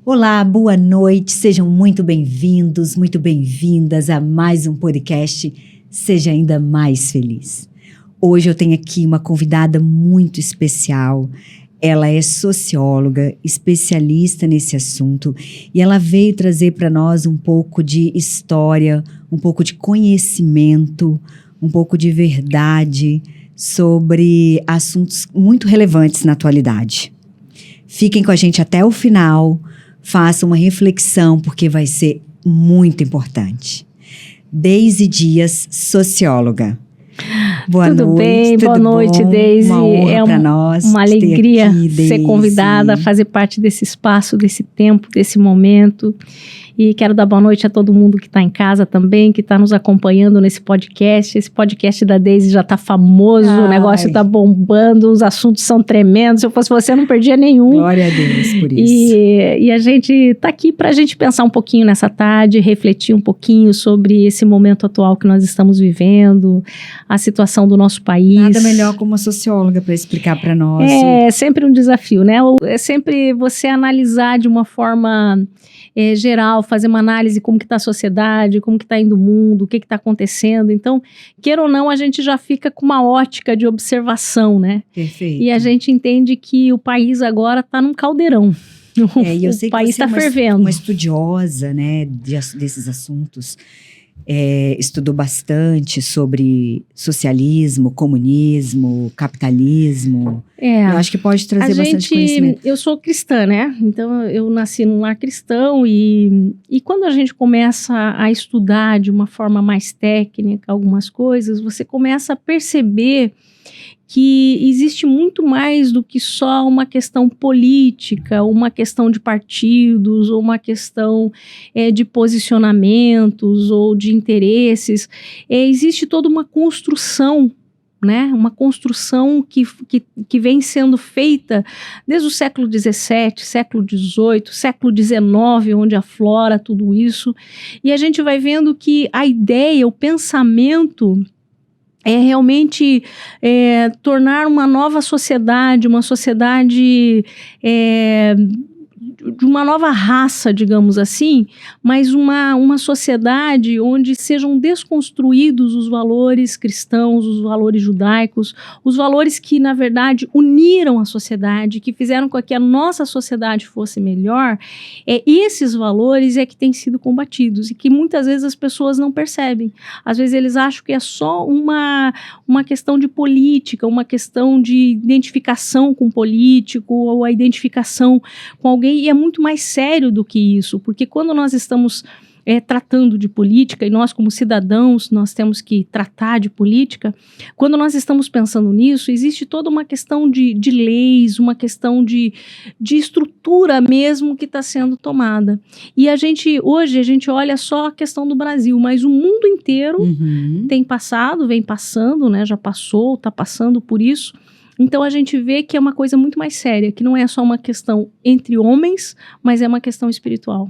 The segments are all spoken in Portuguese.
Olá, boa noite, sejam muito bem-vindos, muito bem-vindas a mais um podcast Seja Ainda Mais Feliz. Hoje eu tenho aqui uma convidada muito especial. Ela é socióloga, especialista nesse assunto e ela veio trazer para nós um pouco de história, um pouco de conhecimento, um pouco de verdade sobre assuntos muito relevantes na atualidade. Fiquem com a gente até o final, façam uma reflexão porque vai ser muito importante. Deise Dias, socióloga. Boa tudo noite, bem? Boa noite, Deise. Uma honra para nós. Uma alegria aqui, ser convidada a fazer parte desse espaço, desse tempo, desse momento. E quero dar boa noite a todo mundo que está em casa também, que está nos acompanhando nesse podcast. Esse podcast da Deise já está famoso, o negócio está bombando, os assuntos são tremendos. Se eu fosse você, eu não perdia nenhum. Glória a Deus por isso. E a gente está aqui para a gente pensar um pouquinho nessa tarde, refletir um pouquinho sobre esse momento atual que nós estamos vivendo, a situação do nosso país. Nada melhor como uma socióloga para explicar para nós. É sempre um desafio, né? É sempre você analisar de uma forma geral, fazer uma análise como que está a sociedade, como que está indo o mundo, o que está acontecendo. Então, queira ou não, a gente já fica com uma ótica de observação, né? Perfeito. E a gente entende que o país agora está num caldeirão. E eu sei o país está fervendo. Uma estudiosa, né, desses assuntos. Estudou bastante sobre socialismo, comunismo, capitalismo. Eu acho que pode trazer bastante conhecimento. Eu sou cristã, né? Então, eu nasci num lar cristão e quando a gente começa a estudar de uma forma mais técnica algumas coisas, você começa a perceber que existe muito mais do que só uma questão política, uma questão de partidos, ou uma questão de posicionamentos ou de interesses. Existe toda uma construção, né? Uma construção que vem sendo feita desde o século XVII, século XVIII, século XIX, onde aflora tudo isso. E a gente vai vendo que a ideia, o pensamento é realmente tornar uma nova sociedade, uma sociedade de uma nova raça, digamos assim, mas uma sociedade onde sejam desconstruídos os valores cristãos, os valores judaicos, os valores que, na verdade, uniram a sociedade, que fizeram com que a nossa sociedade fosse melhor. Esses valores que têm sido combatidos e que muitas vezes as pessoas não percebem. Às vezes eles acham que é só uma questão de política, uma questão de identificação com um político ou a identificação com alguém, e é muito mais sério do que isso, porque quando nós estamos tratando de política, e nós como cidadãos, nós temos que tratar de política, quando nós estamos pensando nisso, existe toda uma questão de leis, uma questão de estrutura mesmo que está sendo tomada. E hoje a gente olha só a questão do Brasil, mas o mundo inteiro tem passado, vem passando, né, já passou, está passando por isso. Então, a gente vê que é uma coisa muito mais séria, que não é só uma questão entre homens, mas é uma questão espiritual.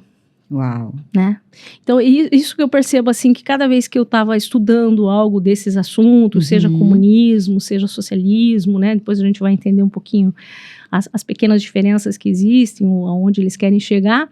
Uau! Né? Então, isso que eu percebo, assim, que cada vez que eu estava estudando algo desses assuntos, seja comunismo, seja socialismo, né? Depois a gente vai entender um pouquinho as pequenas diferenças que existem, aonde eles querem chegar.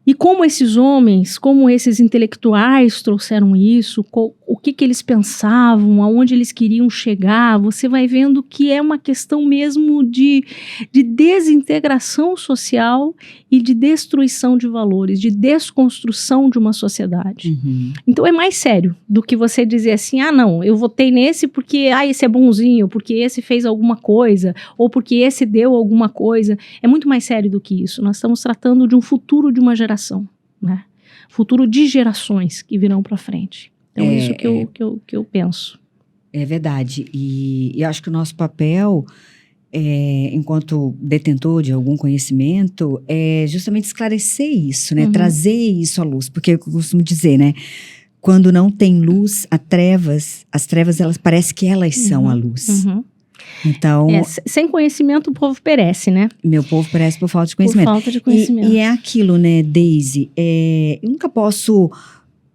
E como esses homens, como esses intelectuais trouxeram isso, o que eles pensavam, aonde eles queriam chegar, você vai vendo que é uma questão mesmo de desintegração social e de destruição de valores, de desconstrução de uma sociedade. Então é mais sério do que você dizer assim, não, eu votei nesse porque esse é bonzinho, porque esse fez alguma coisa, ou porque esse deu alguma coisa. É muito mais sério do que isso. Nós estamos tratando de um futuro de uma geração, né? Futuro de gerações que virão para frente. Então é isso que eu penso. É verdade. E eu acho que o nosso papel, enquanto detentor de algum conhecimento, é justamente esclarecer isso, né? Trazer isso à luz. Porque eu costumo dizer, né? Quando não tem luz, as trevas, elas parece que elas são a luz. Então, sem conhecimento o povo perece, né? Meu povo perece por falta de conhecimento. Por falta de conhecimento. E é aquilo, né, Deise? Eu nunca posso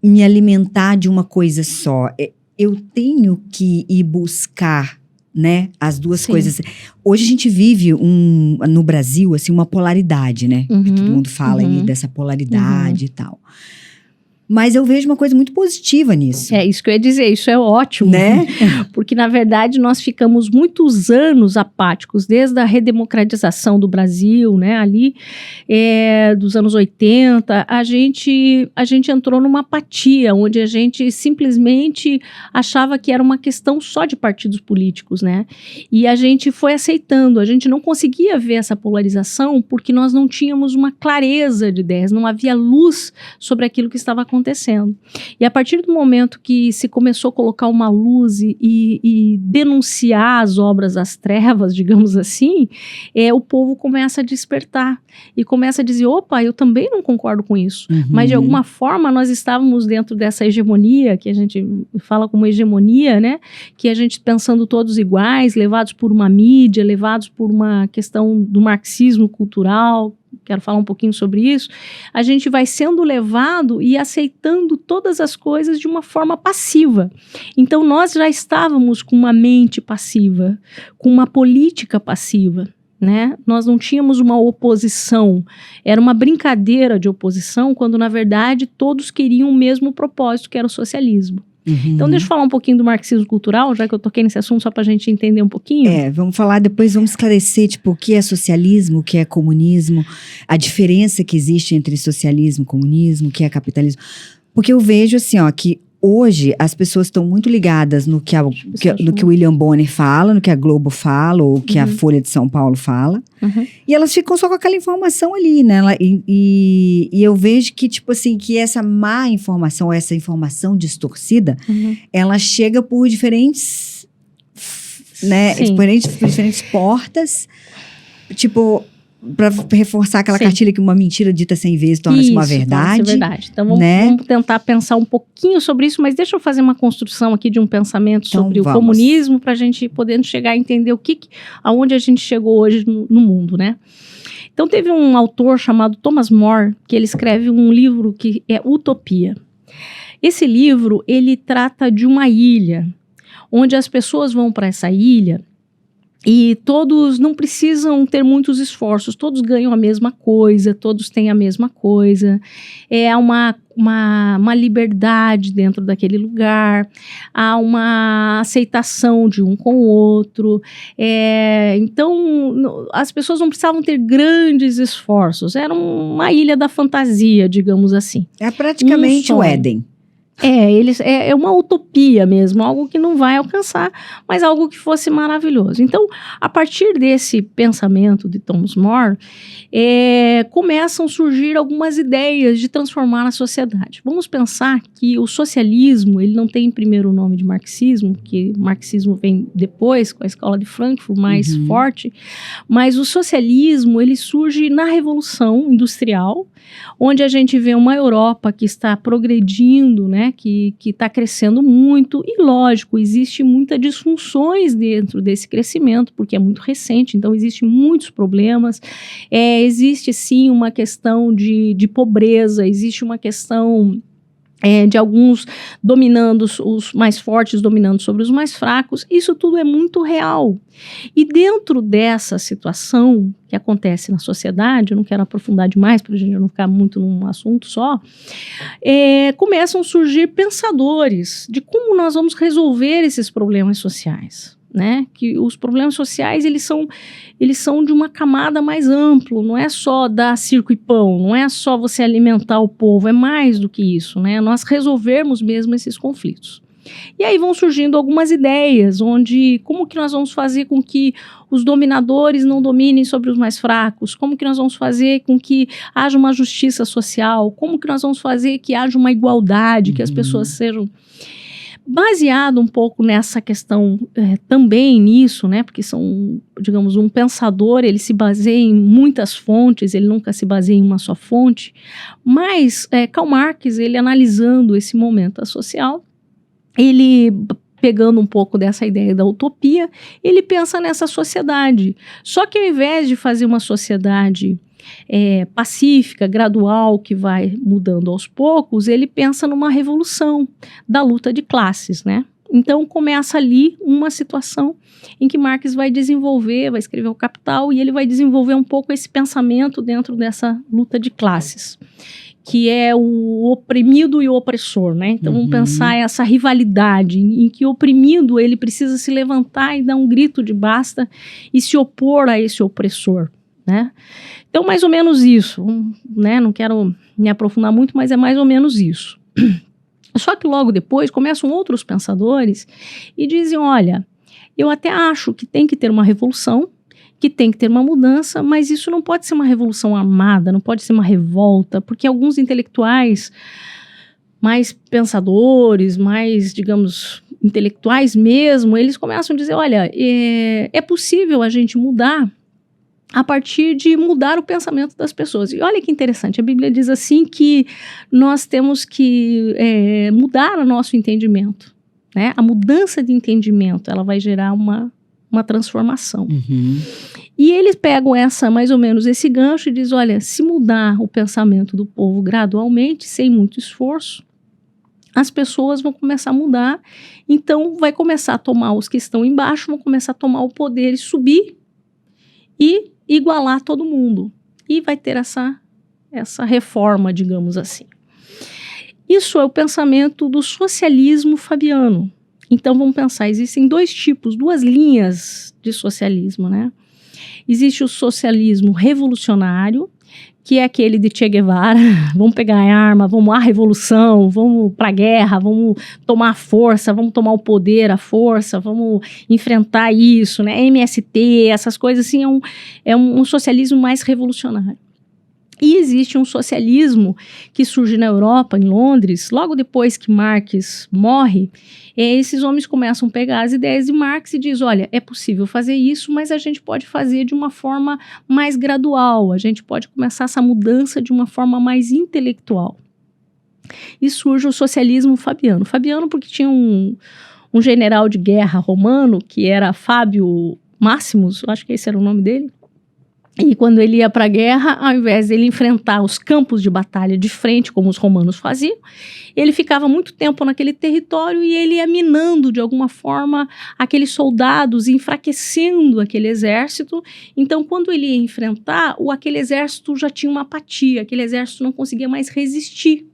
me alimentar de uma coisa só. Eu tenho que ir buscar né? As duas Sim. coisas. Hoje a gente vive no Brasil, assim, uma polaridade, né? Uhum, Que todo mundo fala aí dessa polaridade e tal. Mas eu vejo uma coisa muito positiva nisso. É isso que eu ia dizer, isso é ótimo, né? Porque na verdade nós ficamos muitos anos apáticos, desde a redemocratização do Brasil, né, ali dos anos 80, a gente entrou numa apatia, onde a gente simplesmente achava que era uma questão só de partidos políticos, né, e a gente foi aceitando, a gente não conseguia ver essa polarização porque nós não tínhamos uma clareza de ideias, não havia luz sobre aquilo que estava acontecendo. E a partir do momento que se começou a colocar uma luz e denunciar as obras das trevas, digamos assim, o povo começa a despertar e começa a dizer, opa, eu também não concordo com isso. Mas de alguma forma nós estávamos dentro dessa hegemonia, que a gente fala como hegemonia, né? Que a gente pensando todos iguais, levados por uma mídia, levados por uma questão do marxismo cultural, quero falar um pouquinho sobre isso, a gente vai sendo levado e aceitando todas as coisas de uma forma passiva. Então, nós já estávamos com uma mente passiva, com uma política passiva, né? Nós não tínhamos uma oposição, era uma brincadeira de oposição, quando, na verdade, todos queriam o mesmo propósito, que era o socialismo. Então, deixa eu falar um pouquinho do marxismo cultural, já que eu toquei nesse assunto, só para a gente entender um pouquinho. Vamos falar, depois vamos esclarecer, tipo, o que é socialismo, o que é comunismo, a diferença que existe entre socialismo e comunismo, o que é capitalismo. Porque eu vejo, assim, ó, que hoje as pessoas estão muito ligadas no que o William Bonner fala, no que a Globo fala, ou que a Folha de São Paulo fala. E elas ficam só com aquela informação ali, né? E eu vejo que, tipo assim, que essa má informação, essa informação distorcida, ela chega por diferentes, né? Diferentes portas, tipo, para reforçar aquela cartilha que uma mentira dita 100 vezes torna-se uma verdade. Isso é verdade. Então vamos tentar pensar um pouquinho sobre isso, mas deixa eu fazer uma construção aqui de um pensamento sobre o comunismo para a gente poder chegar a entender aonde a gente chegou hoje no mundo, né? Então teve um autor chamado Thomas More, que ele escreve um livro que é Utopia. Esse livro, ele trata de uma ilha, onde as pessoas vão para essa ilha e todos não precisam ter muitos esforços, todos ganham a mesma coisa, todos têm a mesma coisa, há uma liberdade dentro daquele lugar, há uma aceitação de um com o outro, então as pessoas não precisavam ter grandes esforços, era uma ilha da fantasia, digamos assim. É praticamente o Éden. É uma utopia mesmo, algo que não vai alcançar, mas algo que fosse maravilhoso. Então, a partir desse pensamento de Thomas More, começam a surgir algumas ideias de transformar a sociedade. Vamos pensar que o socialismo, ele não tem primeiro o nome de marxismo, que o marxismo vem depois, com a escola de Frankfurt mais forte, mas o socialismo, ele surge na Revolução Industrial, onde a gente vê uma Europa que está progredindo, né, que está crescendo muito, e lógico, existe muitas disfunções dentro desse crescimento, porque é muito recente, então existem muitos problemas, existe sim uma questão de pobreza, existe uma questão de alguns dominando, os mais fortes dominando sobre os mais fracos, isso tudo é muito real. E dentro dessa situação que acontece na sociedade, eu não quero aprofundar demais para a gente não ficar muito num assunto só, começam a surgir pensadores de como nós vamos resolver esses problemas sociais. Né? Que os problemas sociais eles são de uma camada mais ampla, não é só dar circo e pão, não é só você alimentar o povo, é mais do que isso, né? Nós resolvermos mesmo esses conflitos. E aí vão surgindo algumas ideias, como que nós vamos fazer com que os dominadores não dominem sobre os mais fracos, como que nós vamos fazer com que haja uma justiça social, como que nós vamos fazer que haja uma igualdade, que as pessoas sejam... Baseado um pouco nessa questão, também nisso, né, porque digamos, um pensador, ele se baseia em muitas fontes, ele nunca se baseia em uma só fonte, mas Karl Marx, ele analisando esse momento social, ele pegando um pouco dessa ideia da utopia, ele pensa nessa sociedade, só que ao invés de fazer uma sociedade pacífica, gradual, que vai mudando aos poucos, ele pensa numa revolução da luta de classes, né? Então começa ali uma situação em que Marx vai escrever o Capital, e ele vai desenvolver um pouco esse pensamento dentro dessa luta de classes, que é o oprimido e o opressor, né? Então vamos pensar essa rivalidade em que o oprimido ele precisa se levantar e dar um grito de basta e se opor a esse opressor, né? Então mais ou menos isso, né? Não quero me aprofundar muito, mas é mais ou menos isso. Só que logo depois começam outros pensadores e dizem, olha, eu até acho que tem que ter uma revolução, que tem que ter uma mudança, mas isso não pode ser uma revolução armada, não pode ser uma revolta, porque alguns intelectuais mais pensadores, mais, digamos, intelectuais mesmo, eles começam a dizer, olha, é possível a gente mudar a partir de mudar o pensamento das pessoas. E olha que interessante, a Bíblia diz assim que nós temos que mudar o nosso entendimento, né? A mudança de entendimento, ela vai gerar uma transformação. E eles pegam mais ou menos esse gancho e dizem, olha, se mudar o pensamento do povo gradualmente, sem muito esforço, as pessoas vão começar a mudar, então vai começar a tomar os que estão embaixo, vão começar a tomar o poder e subir e igualar todo mundo. E vai ter essa reforma, digamos assim. Isso é o pensamento do socialismo fabiano. Então vamos pensar, existem duas linhas de socialismo, né? Existe o socialismo revolucionário, que é aquele de Che Guevara, vamos pegar a arma, vamos à revolução, vamos para a guerra, vamos tomar a força, vamos tomar o poder, a força, vamos enfrentar isso, né? MST, essas coisas assim, é um socialismo mais revolucionário. E existe um socialismo que surge na Europa, em Londres, logo depois que Marx morre, esses homens começam a pegar as ideias de Marx e diz, olha, é possível fazer isso, mas a gente pode fazer de uma forma mais gradual, a gente pode começar essa mudança de uma forma mais intelectual. E surge o socialismo fabiano. Fabiano porque tinha um general de guerra romano, que era Fábio Máximos, acho que esse era o nome dele. E quando ele ia para a guerra, ao invés de ele enfrentar os campos de batalha de frente, como os romanos faziam, ele ficava muito tempo naquele território e ele ia minando, de alguma forma, aqueles soldados, enfraquecendo aquele exército. Então, quando ele ia enfrentar, aquele exército já tinha uma apatia, aquele exército não conseguia mais resistir.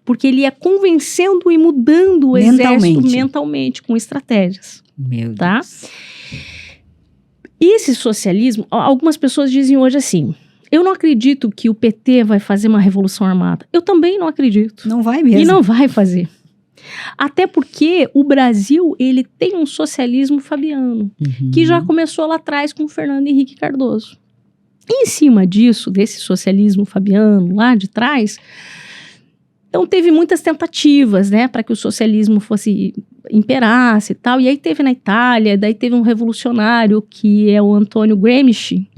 Porque ele ia convencendo e mudando o exército mentalmente, com estratégias. Meu Deus. Tá? E esse socialismo, algumas pessoas dizem hoje assim, eu não acredito que o PT vai fazer uma revolução armada. Eu também não acredito. Não vai mesmo. E não vai fazer. Até porque o Brasil, ele tem um socialismo fabiano, que já começou lá atrás com o Fernando Henrique Cardoso. E em cima disso, desse socialismo fabiano lá de trás, então teve muitas tentativas, né, para que o socialismo imperasse e tal, e aí teve na Itália, daí teve um revolucionário que é o Antônio Gramsci,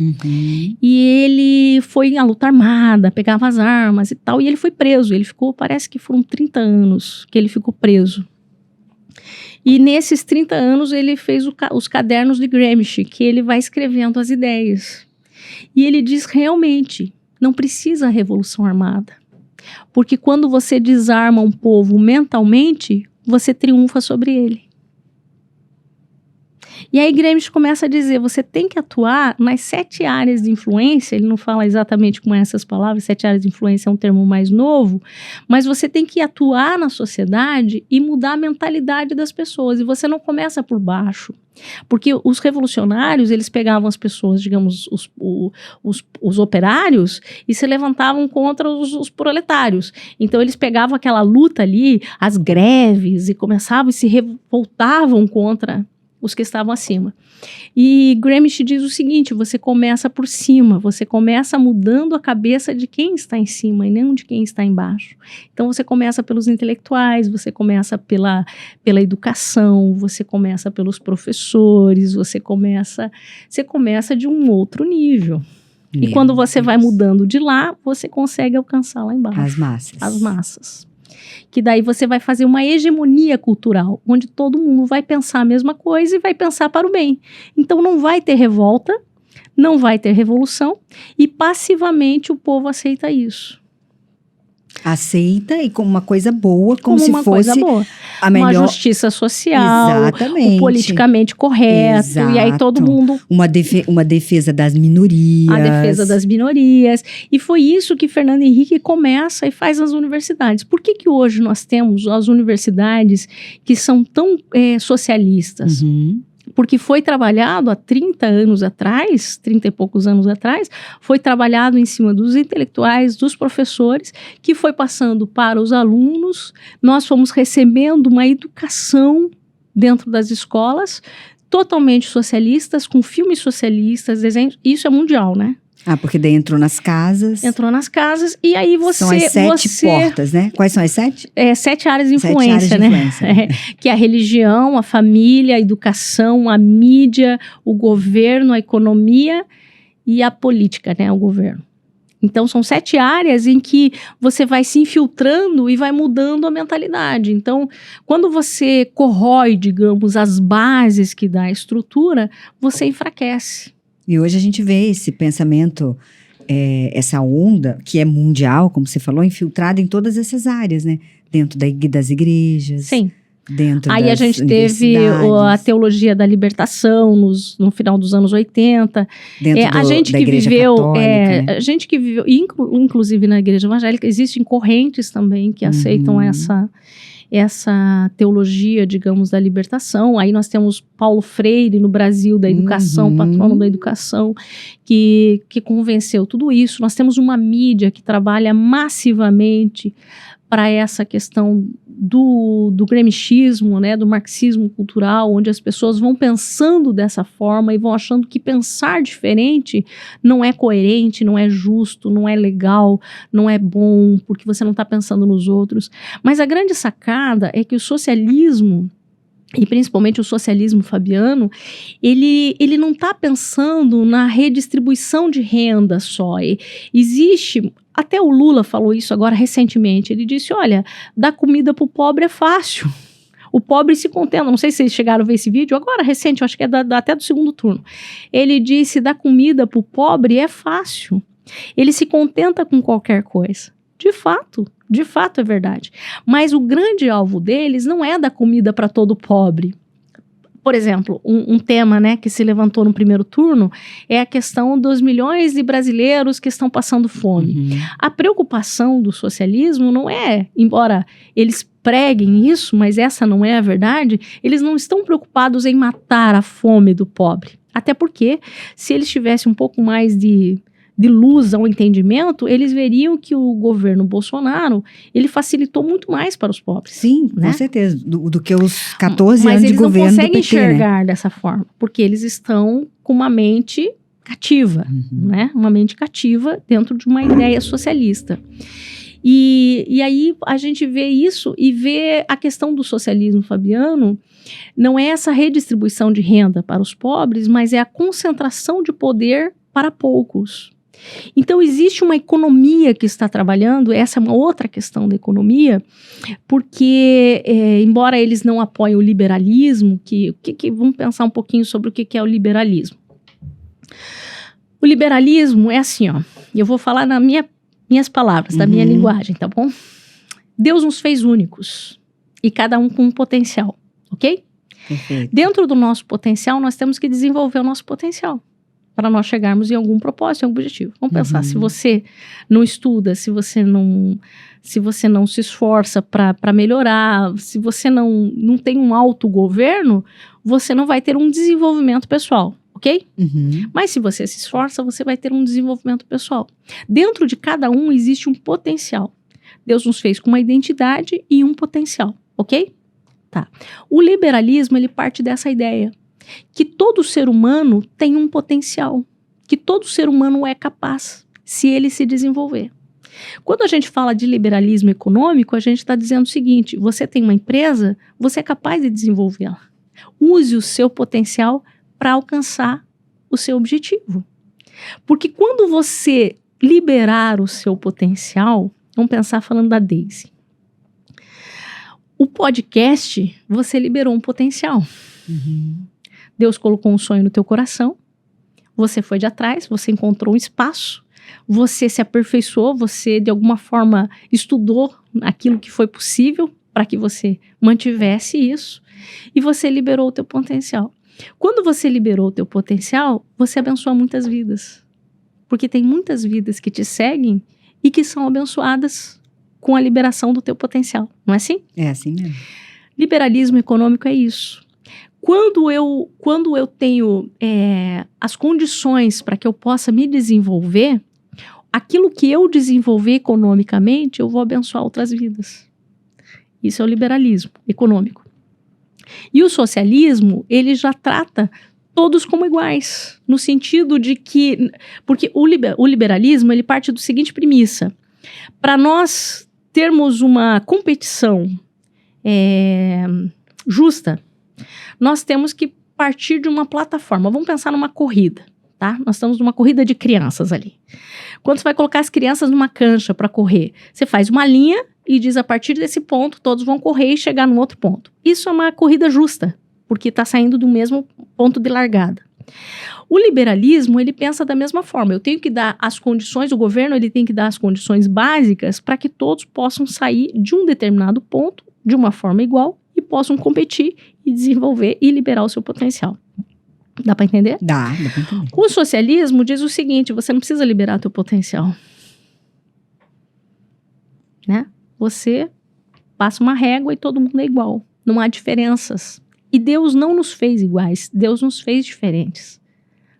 e ele foi à luta armada, pegava as armas e tal, e ele foi preso, ele ficou, parece que foram 30 anos que ele ficou preso. E nesses 30 anos ele fez os cadernos de Gramsci, que ele vai escrevendo as ideias. E ele diz realmente, não precisa revolução armada. Porque quando você desarma um povo mentalmente, você triunfa sobre ele. E aí Gramsci começa a dizer, você tem que atuar nas 7 áreas de influência, ele não fala exatamente com essas palavras, 7 áreas de influência é um termo mais novo, mas você tem que atuar na sociedade e mudar a mentalidade das pessoas, e você não começa por baixo. Porque os revolucionários, eles pegavam as pessoas, digamos, os operários, e se levantavam contra os proletários. Então, eles pegavam aquela luta ali, as greves, e começavam e se revoltavam contra os que estavam acima. E Gramsci diz o seguinte, você começa por cima, você começa mudando a cabeça de quem está em cima e não de quem está embaixo. Então você começa pelos intelectuais, você começa pela educação, você começa pelos professores, você começa de um outro nível. E quando você vai mudando de lá, você consegue alcançar lá embaixo. As massas. Que daí você vai fazer uma hegemonia cultural, onde todo mundo vai pensar a mesma coisa e vai pensar para o bem. Então não vai ter revolta, não vai ter revolução, e passivamente o povo aceita isso. Aceita e como uma coisa boa, como se uma fosse coisa boa. a melhor... Uma justiça social, Exatamente. o politicamente correto, Exato. e aí todo mundo... Uma defesa das minorias. A defesa das minorias. E foi isso que Fernando Henrique começa e faz nas universidades. Por que que hoje nós temos as universidades que são tão socialistas? Uhum. Porque foi trabalhado há 30 anos atrás, 30 e poucos anos atrás, foi trabalhado em cima dos intelectuais, dos professores, que foi passando para os alunos. Nós fomos recebendo uma educação dentro das escolas, totalmente socialistas, com filmes socialistas, desenhos. Isso é mundial, né? Ah, porque daí entrou nas casas. Entrou nas casas e aí você... São as 7 portas, né? Quais são as 7? 7 áreas de 7 influência, áreas de né? influência. Que é a religião, a família, a educação, a mídia, o governo, a economia e a política, né? O governo. Então, são 7 áreas em que você vai se infiltrando e vai mudando a mentalidade. Então, quando você corrói, digamos, as bases que dá a estrutura, você enfraquece. E hoje a gente vê esse pensamento, essa onda, que é mundial, como você falou, infiltrada em todas essas áreas, né? Dentro das igrejas. Sim. Dentro Aí das a gente teve a teologia da libertação no final dos anos 80. Dentro a gente da que igreja viveu, católica, né? A gente que viveu, inclusive na igreja evangélica, existem correntes também que aceitam essa teologia, digamos, da libertação. Aí nós temos Paulo Freire no Brasil, da educação, patrono da educação, que convenceu tudo isso. Nós temos uma mídia que trabalha massivamente para essa questão do gramscismo, né, do marxismo cultural, onde as pessoas vão pensando dessa forma e vão achando que pensar diferente não é coerente, não é justo, não é legal, não é bom, porque você não está pensando nos outros. Mas a grande sacada é que o socialismo, e principalmente o socialismo fabiano, ele não está pensando na redistribuição de renda só. Existe... Até o Lula falou isso agora recentemente. Ele disse, olha, dar comida para o pobre é fácil. O pobre se contenta. Não sei se vocês chegaram a ver esse vídeo. Agora, recente, eu acho que é até do segundo turno. Ele disse, dar comida para o pobre é fácil. Ele se contenta com qualquer coisa. De fato é verdade. Mas o grande alvo deles não é dar comida para todo pobre. Por exemplo, um tema, né, que se levantou no primeiro turno é a questão dos milhões de brasileiros que estão passando fome. Uhum. A preocupação do socialismo não é, embora eles preguem isso, mas essa não é a verdade, eles não estão preocupados em matar a fome do pobre. Até porque, se eles tivessem um pouco mais de luz ao entendimento, eles veriam que o governo Bolsonaro, ele facilitou muito mais para os pobres. Sim, né? Com certeza, do que os 14 anos de governo do PT, Mas eles não conseguem enxergar dessa forma, porque eles estão com uma mente cativa, né? Uma mente cativa dentro de uma ideia socialista. E aí a gente vê isso e vê a questão do socialismo fabiano, não é essa redistribuição de renda para os pobres, mas é a concentração de poder para poucos. Então, existe uma economia que está trabalhando, essa é uma outra questão da economia, porque, embora eles não apoiem o liberalismo, vamos pensar um pouquinho sobre o que é o liberalismo. O liberalismo é assim, ó, eu vou falar nas minhas palavras, da minha linguagem, tá bom? Deus nos fez únicos, e cada um com um potencial, ok? Perfeito. Dentro do nosso potencial, nós temos que desenvolver o nosso potencial, para nós chegarmos em algum propósito, em algum objetivo. Vamos pensar, se você não estuda, se você não se esforça para melhorar, se você não tem um autogoverno, você não vai ter um desenvolvimento pessoal, ok? Mas se você se esforça, você vai ter um desenvolvimento pessoal. Dentro de cada um existe um potencial. Deus nos fez com uma identidade e um potencial, ok? Tá. O liberalismo, ele parte dessa ideia, que todo ser humano tem um potencial, que todo ser humano é capaz, se ele se desenvolver. Quando a gente fala de liberalismo econômico, a gente está dizendo o seguinte, você tem uma empresa, você é capaz de desenvolvê-la. Use o seu potencial para alcançar o seu objetivo. Porque quando você liberar o seu potencial, vamos pensar falando da Daisy. O podcast, você liberou um potencial. Deus colocou um sonho no teu coração, você foi de atrás, você encontrou um espaço, você se aperfeiçoou, você de alguma forma estudou aquilo que foi possível para que você mantivesse isso e você liberou o teu potencial. Quando você liberou o teu potencial, você abençoa muitas vidas. Porque tem muitas vidas que te seguem e que são abençoadas com a liberação do teu potencial. Não é assim? É assim mesmo. Liberalismo econômico é isso. Quando eu tenho as condições para que eu possa me desenvolver, aquilo que eu desenvolver economicamente, eu vou abençoar outras vidas. Isso é o liberalismo econômico. E o socialismo, ele já trata todos como iguais, no sentido de que... Porque o liberalismo, ele parte do seguinte premissa. Para nós termos uma competição justa, nós temos que partir de uma plataforma. Vamos pensar numa corrida, tá? Nós estamos numa corrida de crianças ali. Quando você vai colocar as crianças numa cancha para correr, você faz uma linha e diz, a partir desse ponto, todos vão correr e chegar no outro ponto. Isso é uma corrida justa, porque está saindo do mesmo ponto de largada. O liberalismo, ele pensa da mesma forma. Eu tenho que dar as condições, o governo ele tem que dar as condições básicas para que todos possam sair de um determinado ponto de uma forma igual e possam competir e desenvolver e liberar o seu potencial. Dá para entender? Dá para entender. O socialismo diz o seguinte, você não precisa liberar teu potencial. Né? Você passa uma régua e todo mundo é igual. Não há diferenças. E Deus não nos fez iguais, Deus nos fez diferentes.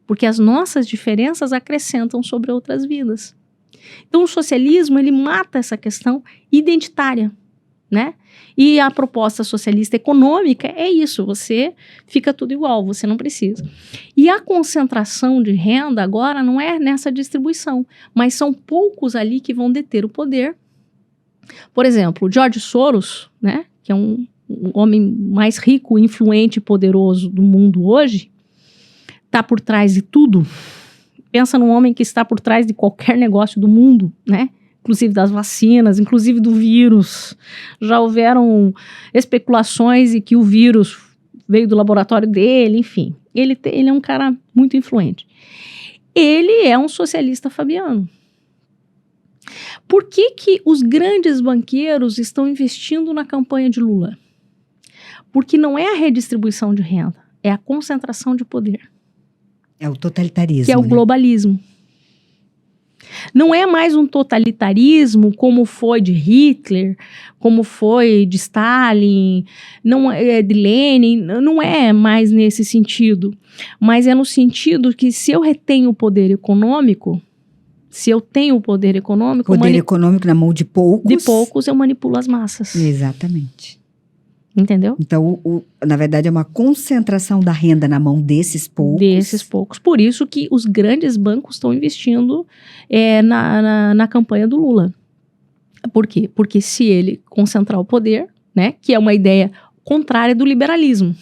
Porque as nossas diferenças acrescentam sobre outras vidas. Então o socialismo, ele mata essa questão identitária, né? E a proposta socialista econômica é isso, você fica tudo igual, você não precisa. E a concentração de renda agora não é nessa distribuição, mas são poucos ali que vão deter o poder. Por exemplo, o George Soros, né, que é um homem mais rico, influente e poderoso do mundo hoje, está por trás de tudo. Pensa num homem que está por trás de qualquer negócio do mundo, né? Inclusive das vacinas, inclusive do vírus. Já houveram especulações de que o vírus veio do laboratório dele, enfim. Ele é um cara muito influente. Ele é um socialista fabiano. Por que os grandes banqueiros estão investindo na campanha de Lula? Porque não é a redistribuição de renda, é a concentração de poder. É o totalitarismo. Que é o globalismo. Não é mais um totalitarismo como foi de Hitler, como foi de Stalin, não é de Lenin, não é mais nesse sentido. Mas é no sentido que se eu retenho o poder econômico, Poder econômico na mão de poucos, eu manipulo as massas. Exatamente. Entendeu? Então, na verdade, é uma concentração da renda na mão desses poucos. Por isso que os grandes bancos estão investindo na campanha do Lula. Por quê? Porque se ele concentrar o poder, né, que é uma ideia contrária do liberalismo,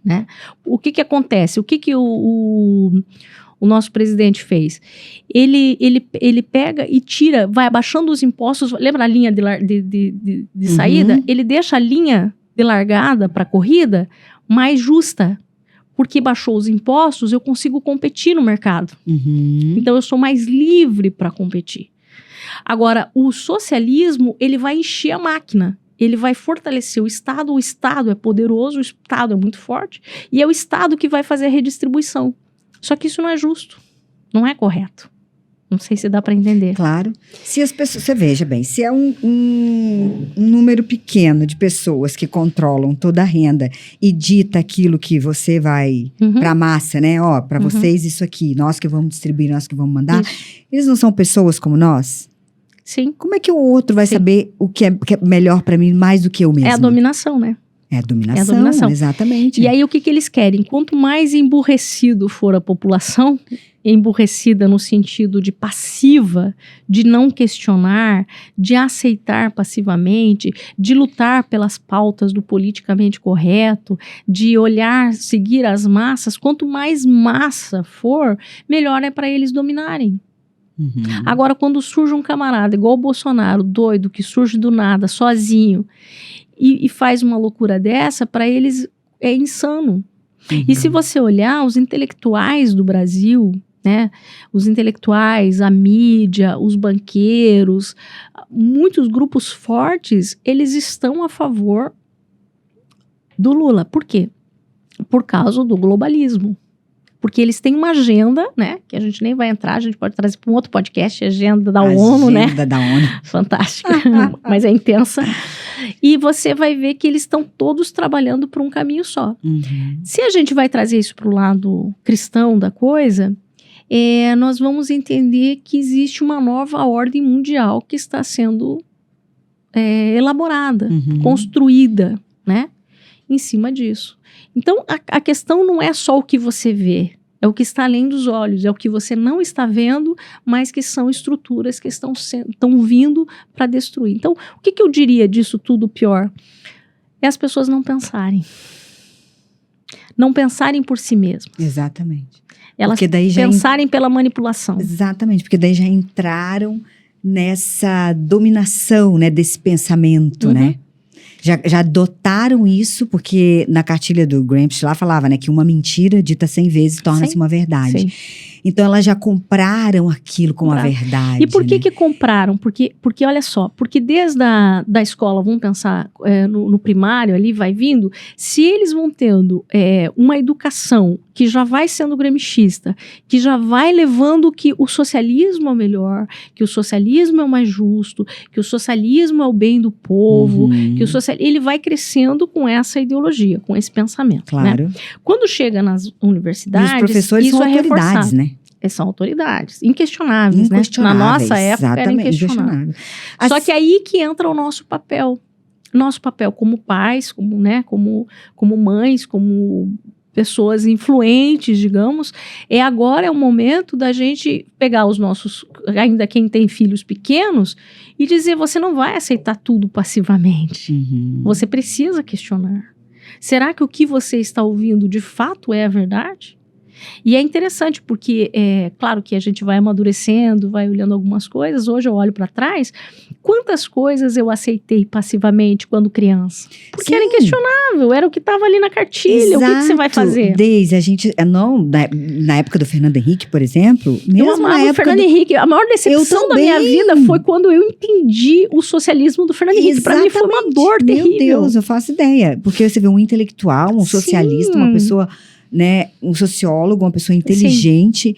né? O que acontece? O que o nosso presidente fez? Ele pega e tira, vai abaixando os impostos. Lembra a linha de saída? Ele deixa a linha de largada para a corrida mais justa. Porque baixou os impostos, eu consigo competir no mercado. Então, eu sou mais livre para competir. Agora, o socialismo, ele vai encher a máquina. Ele vai fortalecer o Estado é poderoso, o Estado é muito forte, e é o Estado que vai fazer a redistribuição. Só que isso não é justo, não é correto. Não sei se dá para entender. Claro. Se as pessoas, você veja bem, se é um número pequeno de pessoas que controlam toda a renda e dita aquilo que você vai para a massa, né? Ó, para vocês isso aqui, nós que vamos distribuir, nós que vamos mandar. Isso. Eles não são pessoas como nós? Sim. Como é que o outro vai saber o que é melhor para mim mais do que eu mesmo? É a dominação, né? É a dominação, exatamente. E aí o que eles querem? Quanto mais emburrecido for a população, emburrecida no sentido de passiva, de não questionar, de aceitar passivamente, de lutar pelas pautas do politicamente correto, de olhar, seguir as massas, quanto mais massa for, melhor é para eles dominarem. Agora, quando surge um camarada igual o Bolsonaro, doido, que surge do nada, sozinho, e faz uma loucura dessa, para eles é insano. E se você olhar, os intelectuais do Brasil, né? Os intelectuais, a mídia, os banqueiros, muitos grupos fortes, eles estão a favor do Lula. Por quê? Por causa do globalismo. Porque eles têm uma agenda, né? Que a gente nem vai entrar, a gente pode trazer para um outro podcast, a agenda da ONU, né? Agenda da ONU. Fantástica, mas é intensa. E você vai ver que eles estão todos trabalhando por um caminho só. Uhum. Se a gente vai trazer isso para o lado cristão da coisa, nós vamos entender que existe uma nova ordem mundial que está sendo elaborada, construída, né? Em cima disso. Então, a questão não é só o que você vê, é o que está além dos olhos, é o que você não está vendo, mas que são estruturas que estão vindo para destruir. Então, o que eu diria disso tudo pior? É as pessoas não pensarem. Não pensarem por si mesmas. Exatamente. Elas pensarem pela manipulação. Exatamente, porque daí já entraram nessa dominação, né, desse pensamento, né? Já adotaram isso, porque na cartilha do Gramsci lá falava, né, que uma mentira dita 100 vezes torna-se uma verdade. Sim. Então elas já compraram aquilo como a verdade. E por que compraram? Porque olha só, porque desde da escola, vamos pensar no primário ali, vai vindo, se eles vão tendo uma educação que já vai sendo gramscista, que já vai levando que o socialismo é o melhor, que o socialismo é o mais justo, que o socialismo é o bem do povo, que ele vai crescendo com essa ideologia, com esse pensamento. Claro. Né? Quando chega nas universidades, e os professores isso são autoridades, reforçado. né? São autoridades, inquestionáveis, né? Na nossa época era inquestionável. Só que aí que entra o nosso papel. Nosso papel como pais, como mães, como pessoas influentes, digamos, agora é o momento da gente pegar os nossos, ainda quem tem filhos pequenos, e dizer, você não vai aceitar tudo passivamente. Você precisa questionar. Será que o que você está ouvindo de fato é a verdade? E é interessante porque, claro que a gente vai amadurecendo, vai olhando algumas coisas. Hoje eu olho para trás, quantas coisas eu aceitei passivamente quando criança? Porque era inquestionável, era o que estava ali na cartilha. Exato. O que você vai fazer? Desde a gente, na época do Fernando Henrique, por exemplo, mesmo eu amava na época o Fernando Henrique. A maior decepção da minha vida foi quando eu entendi o socialismo do Fernando Henrique. Para mim foi uma dor terrível. Meu Deus, eu faço ideia. Porque você vê um intelectual, um socialista, uma pessoa, né, um sociólogo, uma pessoa inteligente.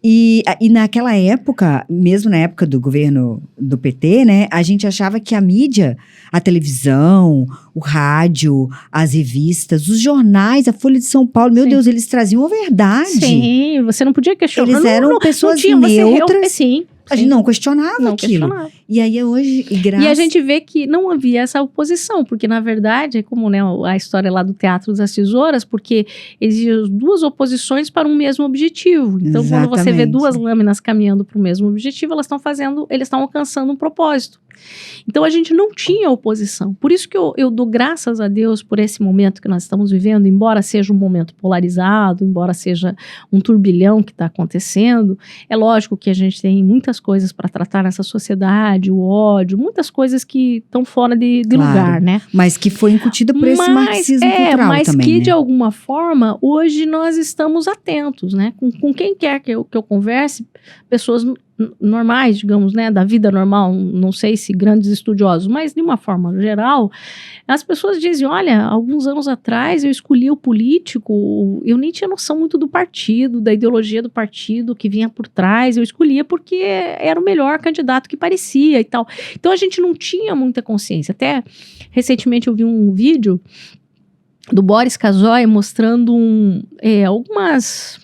E naquela época, mesmo na época do governo do PT, né, a gente achava que a mídia, a televisão, o rádio, as revistas, os jornais, a Folha de São Paulo, meu Deus, eles traziam a verdade. Sim, você não podia questionar. Eles eram pessoas neutras. Sim. A gente não questionava aquilo. E aí hoje, E a gente vê que não havia essa oposição, porque na verdade é como, né, a história lá do Teatro das Tesouras, porque existiam duas oposições para um mesmo objetivo. Então, quando você vê duas lâminas caminhando para o mesmo objetivo, eles estão alcançando um propósito. Então a gente não tinha oposição. Por isso que eu dou graças a Deus por esse momento que nós estamos vivendo, embora seja um momento polarizado, embora seja um turbilhão que está acontecendo. É lógico que a gente tem muitas coisas para tratar nessa sociedade, o ódio, muitas coisas que estão fora de lugar, né? Mas que foi incutida por esse marxismo cultural mas também, que né? De alguma forma, hoje nós estamos atentos, né? Com quem quer que eu converse, pessoas normais, digamos, né, da vida normal, não sei se grandes estudiosos, mas de uma forma geral, as pessoas dizem, olha, alguns anos atrás eu escolhi o político, eu nem tinha noção muito do partido, da ideologia do partido que vinha por trás, eu escolhia porque era o melhor candidato que parecia e tal. Então a gente não tinha muita consciência. Até recentemente eu vi um vídeo do Boris Casoy mostrando algumas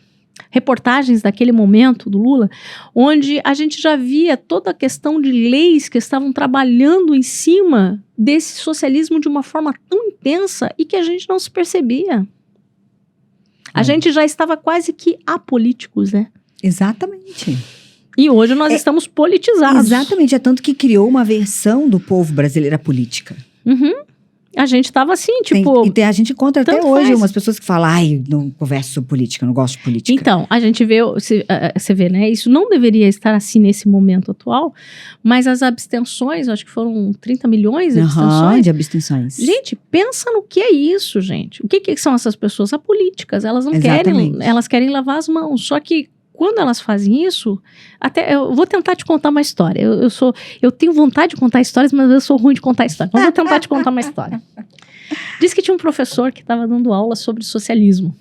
reportagens daquele momento do Lula, onde a gente já via toda a questão de leis que estavam trabalhando em cima desse socialismo de uma forma tão intensa e que a gente não se percebia. A gente já estava quase que apolíticos, né? Exatamente. E hoje nós estamos politizados. Exatamente, é tanto que criou uma versão do povo brasileiro à política. A gente estava assim, tipo... A gente encontra até hoje umas pessoas que falam, não converso sobre política, não gosto de política. Então, a gente vê, você vê, né? Isso não deveria estar assim nesse momento atual, mas as abstenções, acho que foram 30 milhões de abstenções. De abstenções. Gente, pensa no que é isso, gente. O que são essas pessoas apolíticas? Elas não querem, elas querem lavar as mãos. Só que quando elas fazem isso, até eu vou tentar te contar uma história. Eu tenho vontade de contar histórias, mas eu sou ruim de contar histórias. Então, eu vou tentar te contar uma história. Diz que tinha um professor que estava dando aula sobre socialismo.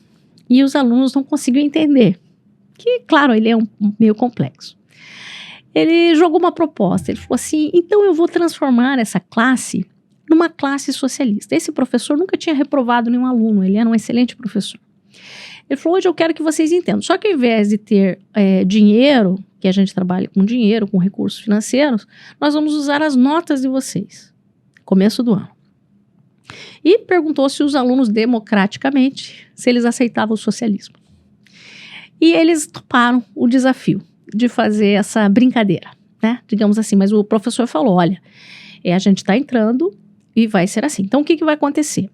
E os alunos não conseguiam entender. Que, claro, ele é meio complexo. Ele jogou uma proposta. Ele falou assim, então eu vou transformar essa classe numa classe socialista. Esse professor nunca tinha reprovado nenhum aluno. Ele era um excelente professor. Ele falou, hoje eu quero que vocês entendam. Só que ao invés de ter dinheiro, que a gente trabalha com dinheiro, com recursos financeiros, nós vamos usar as notas de vocês. Começo do ano. E perguntou se os alunos, democraticamente, se eles aceitavam o socialismo. E eles toparam o desafio de fazer essa brincadeira, né? Digamos assim, mas o professor falou, olha, a gente está entrando e vai ser assim. Então, o que vai acontecer?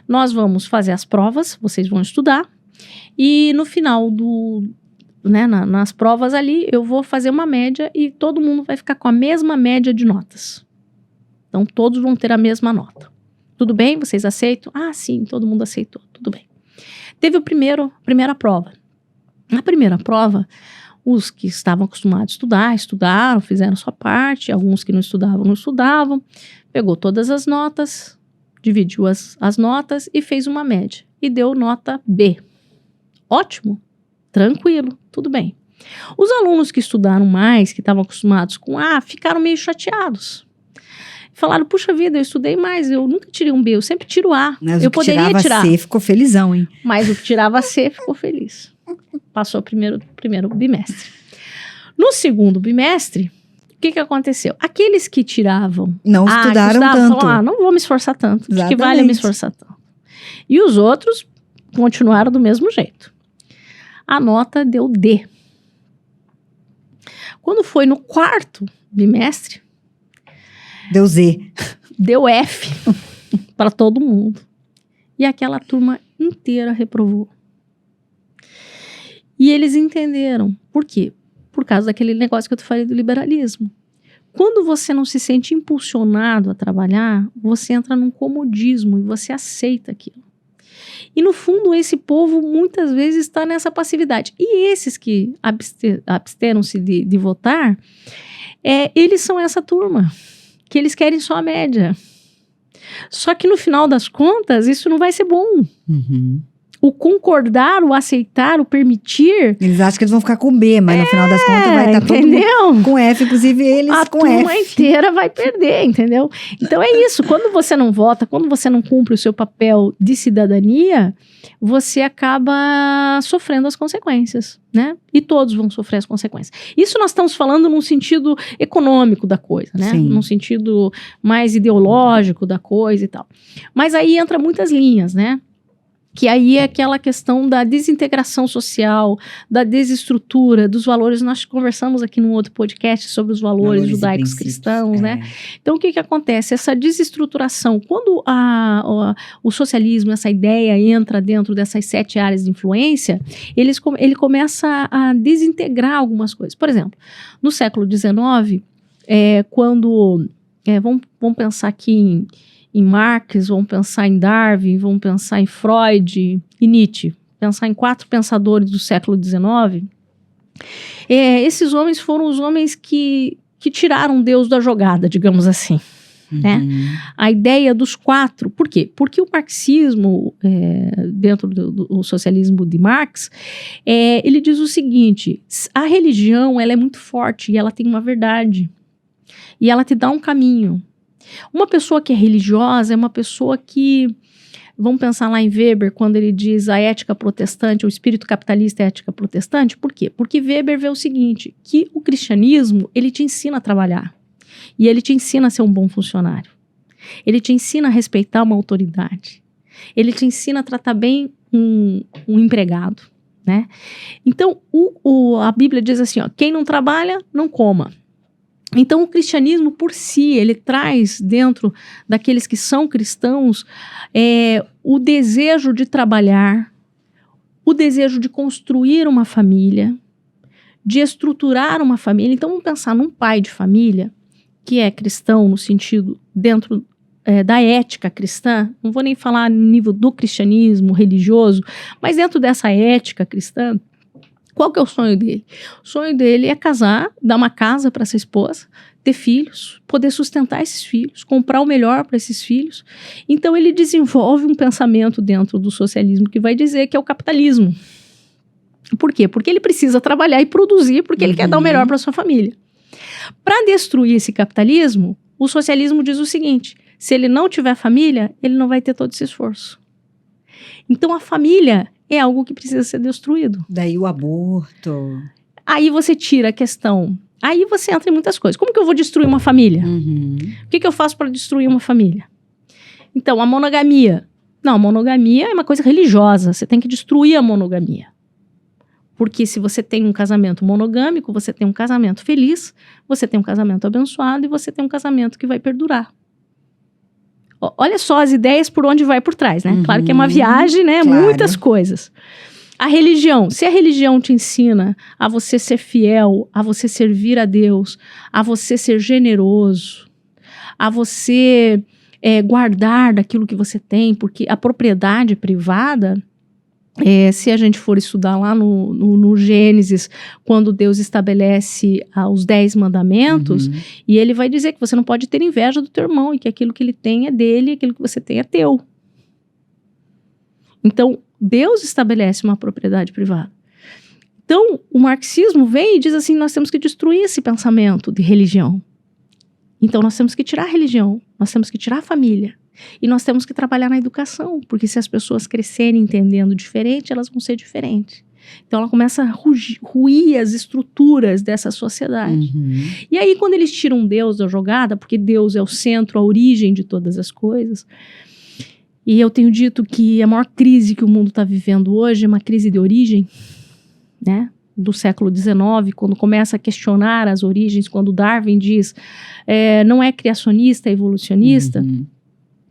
Nós vamos fazer as provas, vocês vão estudar, e no final nas provas ali, eu vou fazer uma média e todo mundo vai ficar com a mesma média de notas. Então, todos vão ter a mesma nota. Tudo bem? Vocês aceitam? Ah, sim, todo mundo aceitou. Tudo bem. Teve a primeira prova. Na primeira prova, os que estavam acostumados a estudar, estudaram, fizeram sua parte. Alguns que não estudavam, não estudavam. Pegou todas as notas, dividiu as notas e fez uma média. E deu nota B. Ótimo, tranquilo, tudo bem. Os alunos que estudaram mais, que estavam acostumados com A, ficaram meio chateados. Falaram, puxa vida, eu estudei mais, eu nunca tirei um B, eu sempre tiro A. Mas eu poderia tirava tirar C ficou felizão, hein? Mas o que tirava C ficou feliz. Passou o primeiro bimestre. No segundo bimestre, o que aconteceu? Aqueles que tiravam não estudaram tanto. Falaram, não vou me esforçar tanto. Exatamente. De que vale me esforçar tanto? E os outros continuaram do mesmo jeito. A nota deu D. Quando foi no quarto bimestre, deu Z. Deu F para todo mundo. E aquela turma inteira reprovou. E eles entenderam. Por quê? Por causa daquele negócio que eu te falei do liberalismo. Quando você não se sente impulsionado a trabalhar, você entra num comodismo e você aceita aquilo. E no fundo esse povo muitas vezes está nessa passividade. E esses que absteram-se de votar, eles são essa turma, que eles querem só a média. Só que no final das contas isso não vai ser bom. Uhum. O concordar, o aceitar, o permitir... Eles acham que eles vão ficar com B, mas no final das contas vai estar todo mundo com F, inclusive eles com F. A turma inteira vai perder, entendeu? Então é isso, quando você não vota, quando você não cumpre o seu papel de cidadania, você acaba sofrendo as consequências, né? E todos vão sofrer as consequências. Isso nós estamos falando num sentido econômico da coisa, né? Sim. Num sentido mais ideológico da coisa e tal. Mas aí entra muitas linhas, né? Que aí é aquela questão da desintegração social, da desestrutura, dos valores. Nós conversamos aqui num outro podcast sobre os valores judaicos cristãos, né? Então, o que acontece? Essa desestruturação, quando o socialismo, essa ideia entra dentro dessas 7 áreas de influência, ele começa a desintegrar algumas coisas. Por exemplo, no século XIX, quando... vamos pensar aqui em Marx, vamos pensar em Darwin, vamos pensar em Freud e Nietzsche, pensar em 4 pensadores do século XIX, esses homens foram os homens que tiraram Deus da jogada, digamos assim. Uhum. Né? A ideia dos 4, por quê? Porque o marxismo, dentro do socialismo de Marx, ele diz o seguinte, a religião ela é muito forte e ela tem uma verdade, e ela te dá um caminho. Uma pessoa que é religiosa é uma pessoa que, vamos pensar lá em Weber, quando ele diz a ética protestante, o espírito capitalista é a ética protestante, por quê? Porque Weber vê o seguinte, que o cristianismo, ele te ensina a trabalhar, e ele te ensina a ser um bom funcionário, ele te ensina a respeitar uma autoridade, ele te ensina a tratar bem um empregado, né? Então, a Bíblia diz assim, ó, quem não trabalha, não coma. Então, o cristianismo, por si, ele traz dentro daqueles que são cristãos o desejo de trabalhar, o desejo de construir uma família, de estruturar uma família. Então, vamos pensar num pai de família que é cristão no sentido dentro da ética cristã, não vou nem falar no nível do cristianismo religioso, mas dentro dessa ética cristã, Qual que é o sonho dele? O sonho dele é casar, dar uma casa para essa esposa, ter filhos, poder sustentar esses filhos, comprar o melhor para esses filhos. Então ele desenvolve um pensamento dentro do socialismo que vai dizer que é o capitalismo. Por quê? Porque ele precisa trabalhar e produzir porque ele quer dar o melhor para sua família. Para destruir esse capitalismo, o socialismo diz o seguinte: se ele não tiver família, ele não vai ter todo esse esforço. Então a família é algo que precisa ser destruído. Daí o aborto. Aí você tira a questão. Aí você entra em muitas coisas. Como que eu vou destruir uma família? O que eu faço para destruir uma família? Então, a monogamia. Não, a monogamia é uma coisa religiosa. Você tem que destruir a monogamia. Porque se você tem um casamento monogâmico, você tem um casamento feliz, você tem um casamento abençoado e você tem um casamento que vai perdurar. Olha só as ideias por onde vai por trás, né? Claro que é uma viagem, né? Claro. Muitas coisas. A religião. Se a religião te ensina a você ser fiel, a você servir a Deus, a você ser generoso, a você guardar daquilo que você tem, porque a propriedade privada... se a gente for estudar lá no Gênesis, quando Deus estabelece os 10 mandamentos, e ele vai dizer que você não pode ter inveja do teu irmão, e que aquilo que ele tem é dele, e aquilo que você tem é teu. Então, Deus estabelece uma propriedade privada. Então, o marxismo vem e diz assim, nós temos que destruir esse pensamento de religião. Então, nós temos que tirar a religião, nós temos que tirar a família. E nós temos que trabalhar na educação, porque se as pessoas crescerem entendendo diferente, elas vão ser diferentes. Então ela começa a ruir as estruturas dessa sociedade. E aí quando eles tiram Deus da jogada, porque Deus é o centro, a origem de todas as coisas, e eu tenho dito que a maior crise que o mundo está vivendo hoje é uma crise de origem, né? Do século XIX, quando começa a questionar as origens, quando Darwin diz não é criacionista, é evolucionista.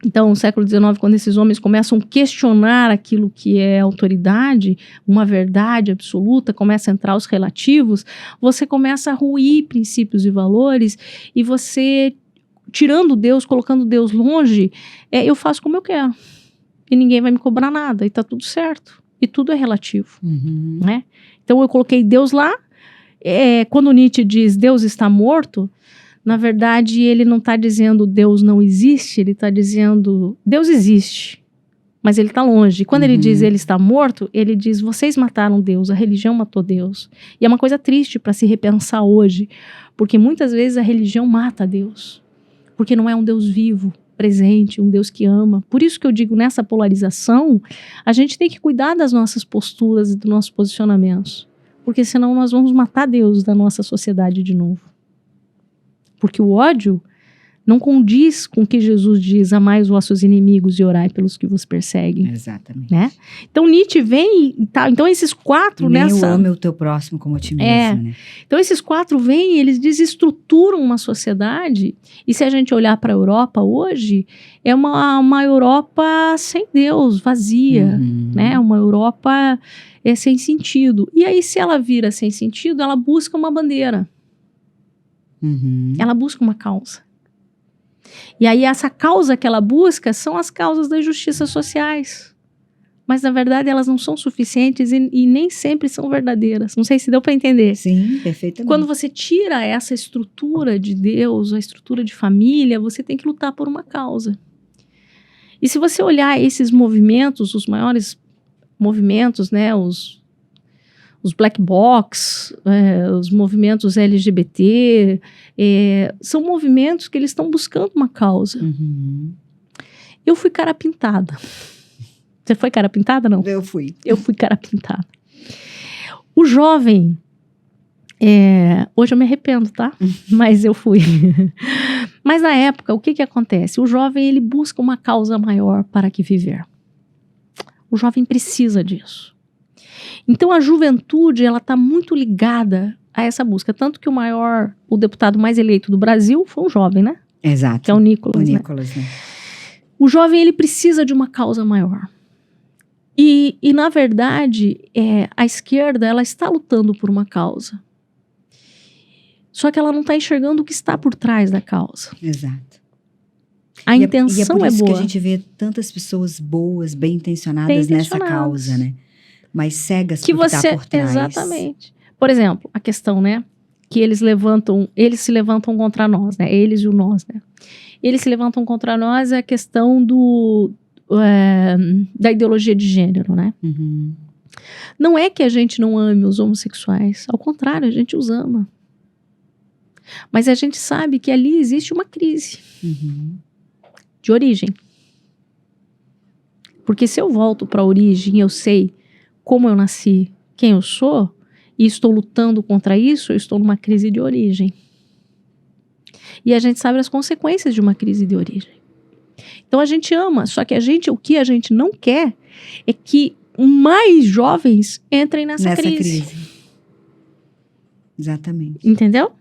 Então, no século XIX, quando esses homens começam a questionar aquilo que é autoridade, uma verdade absoluta, começa a entrar os relativos, você começa a ruir princípios e valores, e você, tirando Deus, colocando Deus longe, eu faço como eu quero. E ninguém vai me cobrar nada, e tá tudo certo. E tudo é relativo, né? Então, eu coloquei Deus lá. Quando Nietzsche diz Deus está morto, na verdade, ele não está dizendo Deus não existe, ele está dizendo Deus existe, mas ele está longe. E quando ele diz ele está morto, ele diz vocês mataram Deus, a religião matou Deus. E é uma coisa triste para se repensar hoje, porque muitas vezes a religião mata Deus, porque não é um Deus vivo, presente, um Deus que ama. Por isso que eu digo, nessa polarização, a gente tem que cuidar das nossas posturas e dos nossos posicionamentos, porque senão nós vamos matar Deus da nossa sociedade de novo. Porque o ódio não condiz com o que Jesus diz, amai os vossos inimigos e orai pelos que vos perseguem. Exatamente. Né? Então Nietzsche vem e tal. Então esses quatro nessa... Nem ame o teu próximo como a ti mesmo, né? Então esses quatro vêm e eles desestruturam uma sociedade. E se a gente olhar para a Europa hoje, é uma Europa sem Deus, vazia. Né? Uma Europa sem sentido. E aí se ela vira sem sentido, ela busca uma bandeira. Ela busca uma causa. E aí essa causa que ela busca são as causas das justiças sociais. Mas na verdade elas não são suficientes e nem sempre são verdadeiras. Não sei se deu para entender. Sim, perfeitamente. Quando você tira essa estrutura de Deus, a estrutura de família, você tem que lutar por uma causa. E se você olhar esses movimentos, os maiores movimentos, né, os black box, os movimentos LGBT, são movimentos que eles estão buscando uma causa. Eu fui cara pintada. Você foi cara pintada, não? Eu fui. Eu fui cara pintada. O jovem, hoje eu me arrependo, tá? Mas eu fui. Mas na época, o que acontece? O jovem, ele busca uma causa maior para que viver. O jovem precisa disso. Então a juventude, ela está muito ligada a essa busca. Tanto que o deputado mais eleito do Brasil foi um jovem, né? Exato. Que é o Nicolas. Né? O jovem, ele precisa de uma causa maior. E na verdade, a esquerda, ela está lutando por uma causa. Só que ela não está enxergando o que está por trás da causa. Exato. A intenção é por isso boa. que a gente vê tantas pessoas boas, bem intencionadas nessa causa, né? mais cegas que você tá por trás. Exatamente. Por exemplo, a questão, né, que eles se levantam contra nós, né, eles e o nós, né. Eles se levantam contra nós é a questão da ideologia de gênero, né. Uhum. Não é que a gente não ame os homossexuais, ao contrário, a gente os ama. Mas a gente sabe que ali existe uma crise de origem. Porque se eu volto para a origem, eu sei como eu nasci, quem eu sou, e estou lutando contra isso, eu estou numa crise de origem. E a gente sabe as consequências de uma crise de origem. Então a gente ama, só que o que a gente não quer é que mais jovens entrem nessa crise. Exatamente. Entendeu?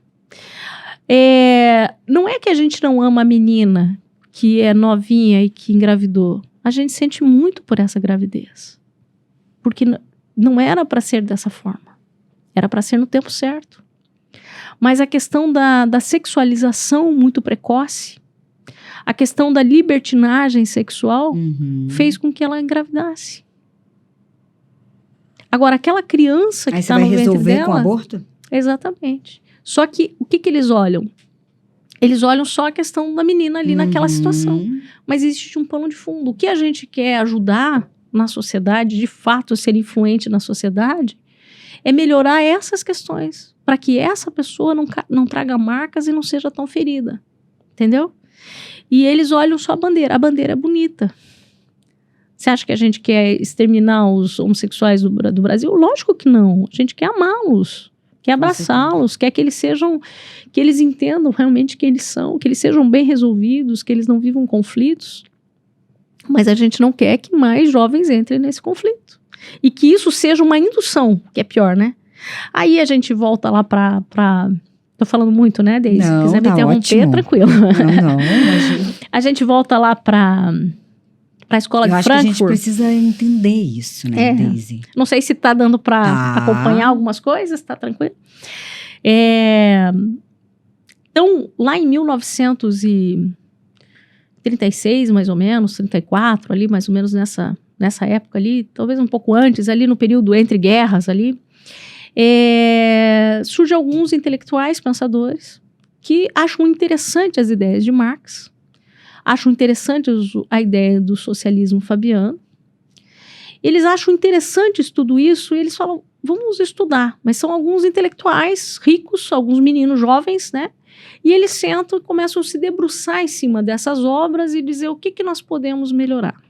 Não é que a gente não ama a menina que é novinha e que engravidou. A gente sente muito por essa gravidez. Porque não era para ser dessa forma. Era para ser no tempo certo. Mas a questão da sexualização muito precoce, a questão da libertinagem sexual, fez com que ela engravidasse. Agora, aquela criança que está no ventre dela... Aí você vai resolver com aborto? Exatamente. Só que, o que eles olham? Eles olham só a questão da menina ali naquela situação. Mas existe um pano de fundo. O que a gente quer ajudar na sociedade, de fato, ser influente na sociedade, é melhorar essas questões. Para que essa pessoa não traga marcas e não seja tão ferida. Entendeu? E eles olham só a bandeira. A bandeira é bonita. Você acha que a gente quer exterminar os homossexuais do Brasil? Lógico que não. A gente quer amá-los. Quer abraçá-los, quer que eles sejam, que eles entendam realmente quem eles são, que eles sejam bem resolvidos, que eles não vivam conflitos. Mas a gente não quer que mais jovens entrem nesse conflito. E que isso seja uma indução, que é pior, né? Aí a gente volta lá pra... Tô falando muito, né, Deise? Se quiser me interromper, ótimo. Tranquilo. Não, imagina. A gente volta lá pra escola de Frankfurt. Eu acho que a gente precisa entender isso, né, Deise? Não sei se tá dando para acompanhar algumas coisas, tá tranquilo? Então, lá em 1936, mais ou menos, 34, ali, mais ou menos nessa época ali, talvez um pouco antes, ali no período entre guerras ali, surgem alguns intelectuais, pensadores, que acham interessantes as ideias de Marx, acham interessante a ideia do socialismo fabiano. Eles acham interessantes tudo isso e eles falam, vamos estudar. Mas são alguns intelectuais ricos, alguns meninos jovens, né? E eles sentam e começam a se debruçar em cima dessas obras e dizer o que nós podemos melhorar.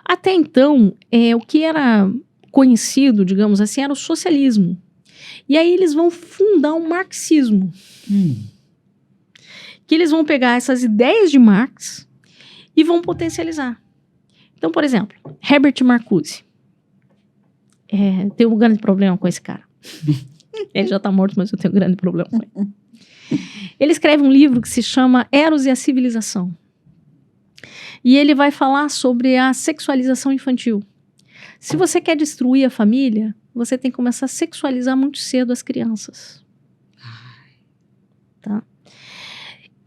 Até então, o que era conhecido, digamos assim, era o socialismo. E aí eles vão fundar um marxismo. Que eles vão pegar essas ideias de Marx e vão potencializar. Então, por exemplo, Herbert Marcuse. Tenho um grande problema com esse cara. Ele já está morto, mas eu tenho um grande problema com ele. Ele escreve um livro que se chama Eros e a Civilização. E ele vai falar sobre a sexualização infantil. Se você quer destruir a família, você tem que começar a sexualizar muito cedo as crianças. Tá?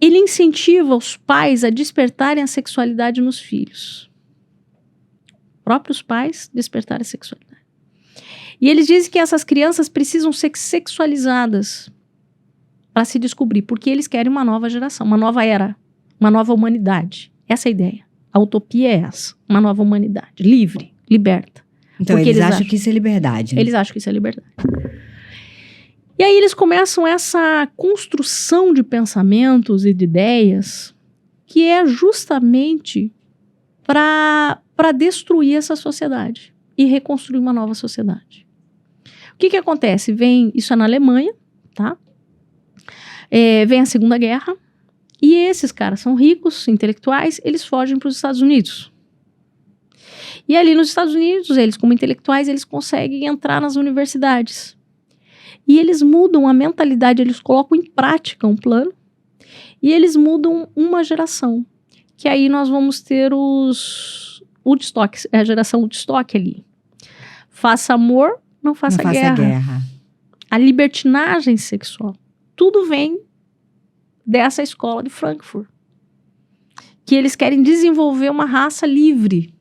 Ele incentiva os pais a despertarem a sexualidade nos filhos. Próprios pais despertarem a sexualidade. E eles dizem que essas crianças precisam ser sexualizadas para se descobrir, porque eles querem uma nova geração, uma nova era, uma nova humanidade. Essa é a ideia. A utopia é essa, uma nova humanidade, livre, liberta. Então eles acham que isso é liberdade. Né? Eles acham que isso é liberdade. E aí eles começam essa construção de pensamentos e de ideias que é justamente para destruir essa sociedade e reconstruir uma nova sociedade. O que acontece? Isso é na Alemanha, tá? Vem a Segunda Guerra e esses caras são ricos, intelectuais, eles fogem para os Estados Unidos. E ali nos Estados Unidos, eles como intelectuais, eles conseguem entrar nas universidades. E eles mudam a mentalidade, eles colocam em prática um plano e eles mudam uma geração. Que aí nós vamos ter os Woodstock, a geração Woodstock ali. Faça amor, não faça guerra. A libertinagem sexual. Tudo vem dessa escola de Frankfurt. Que eles querem desenvolver uma raça livre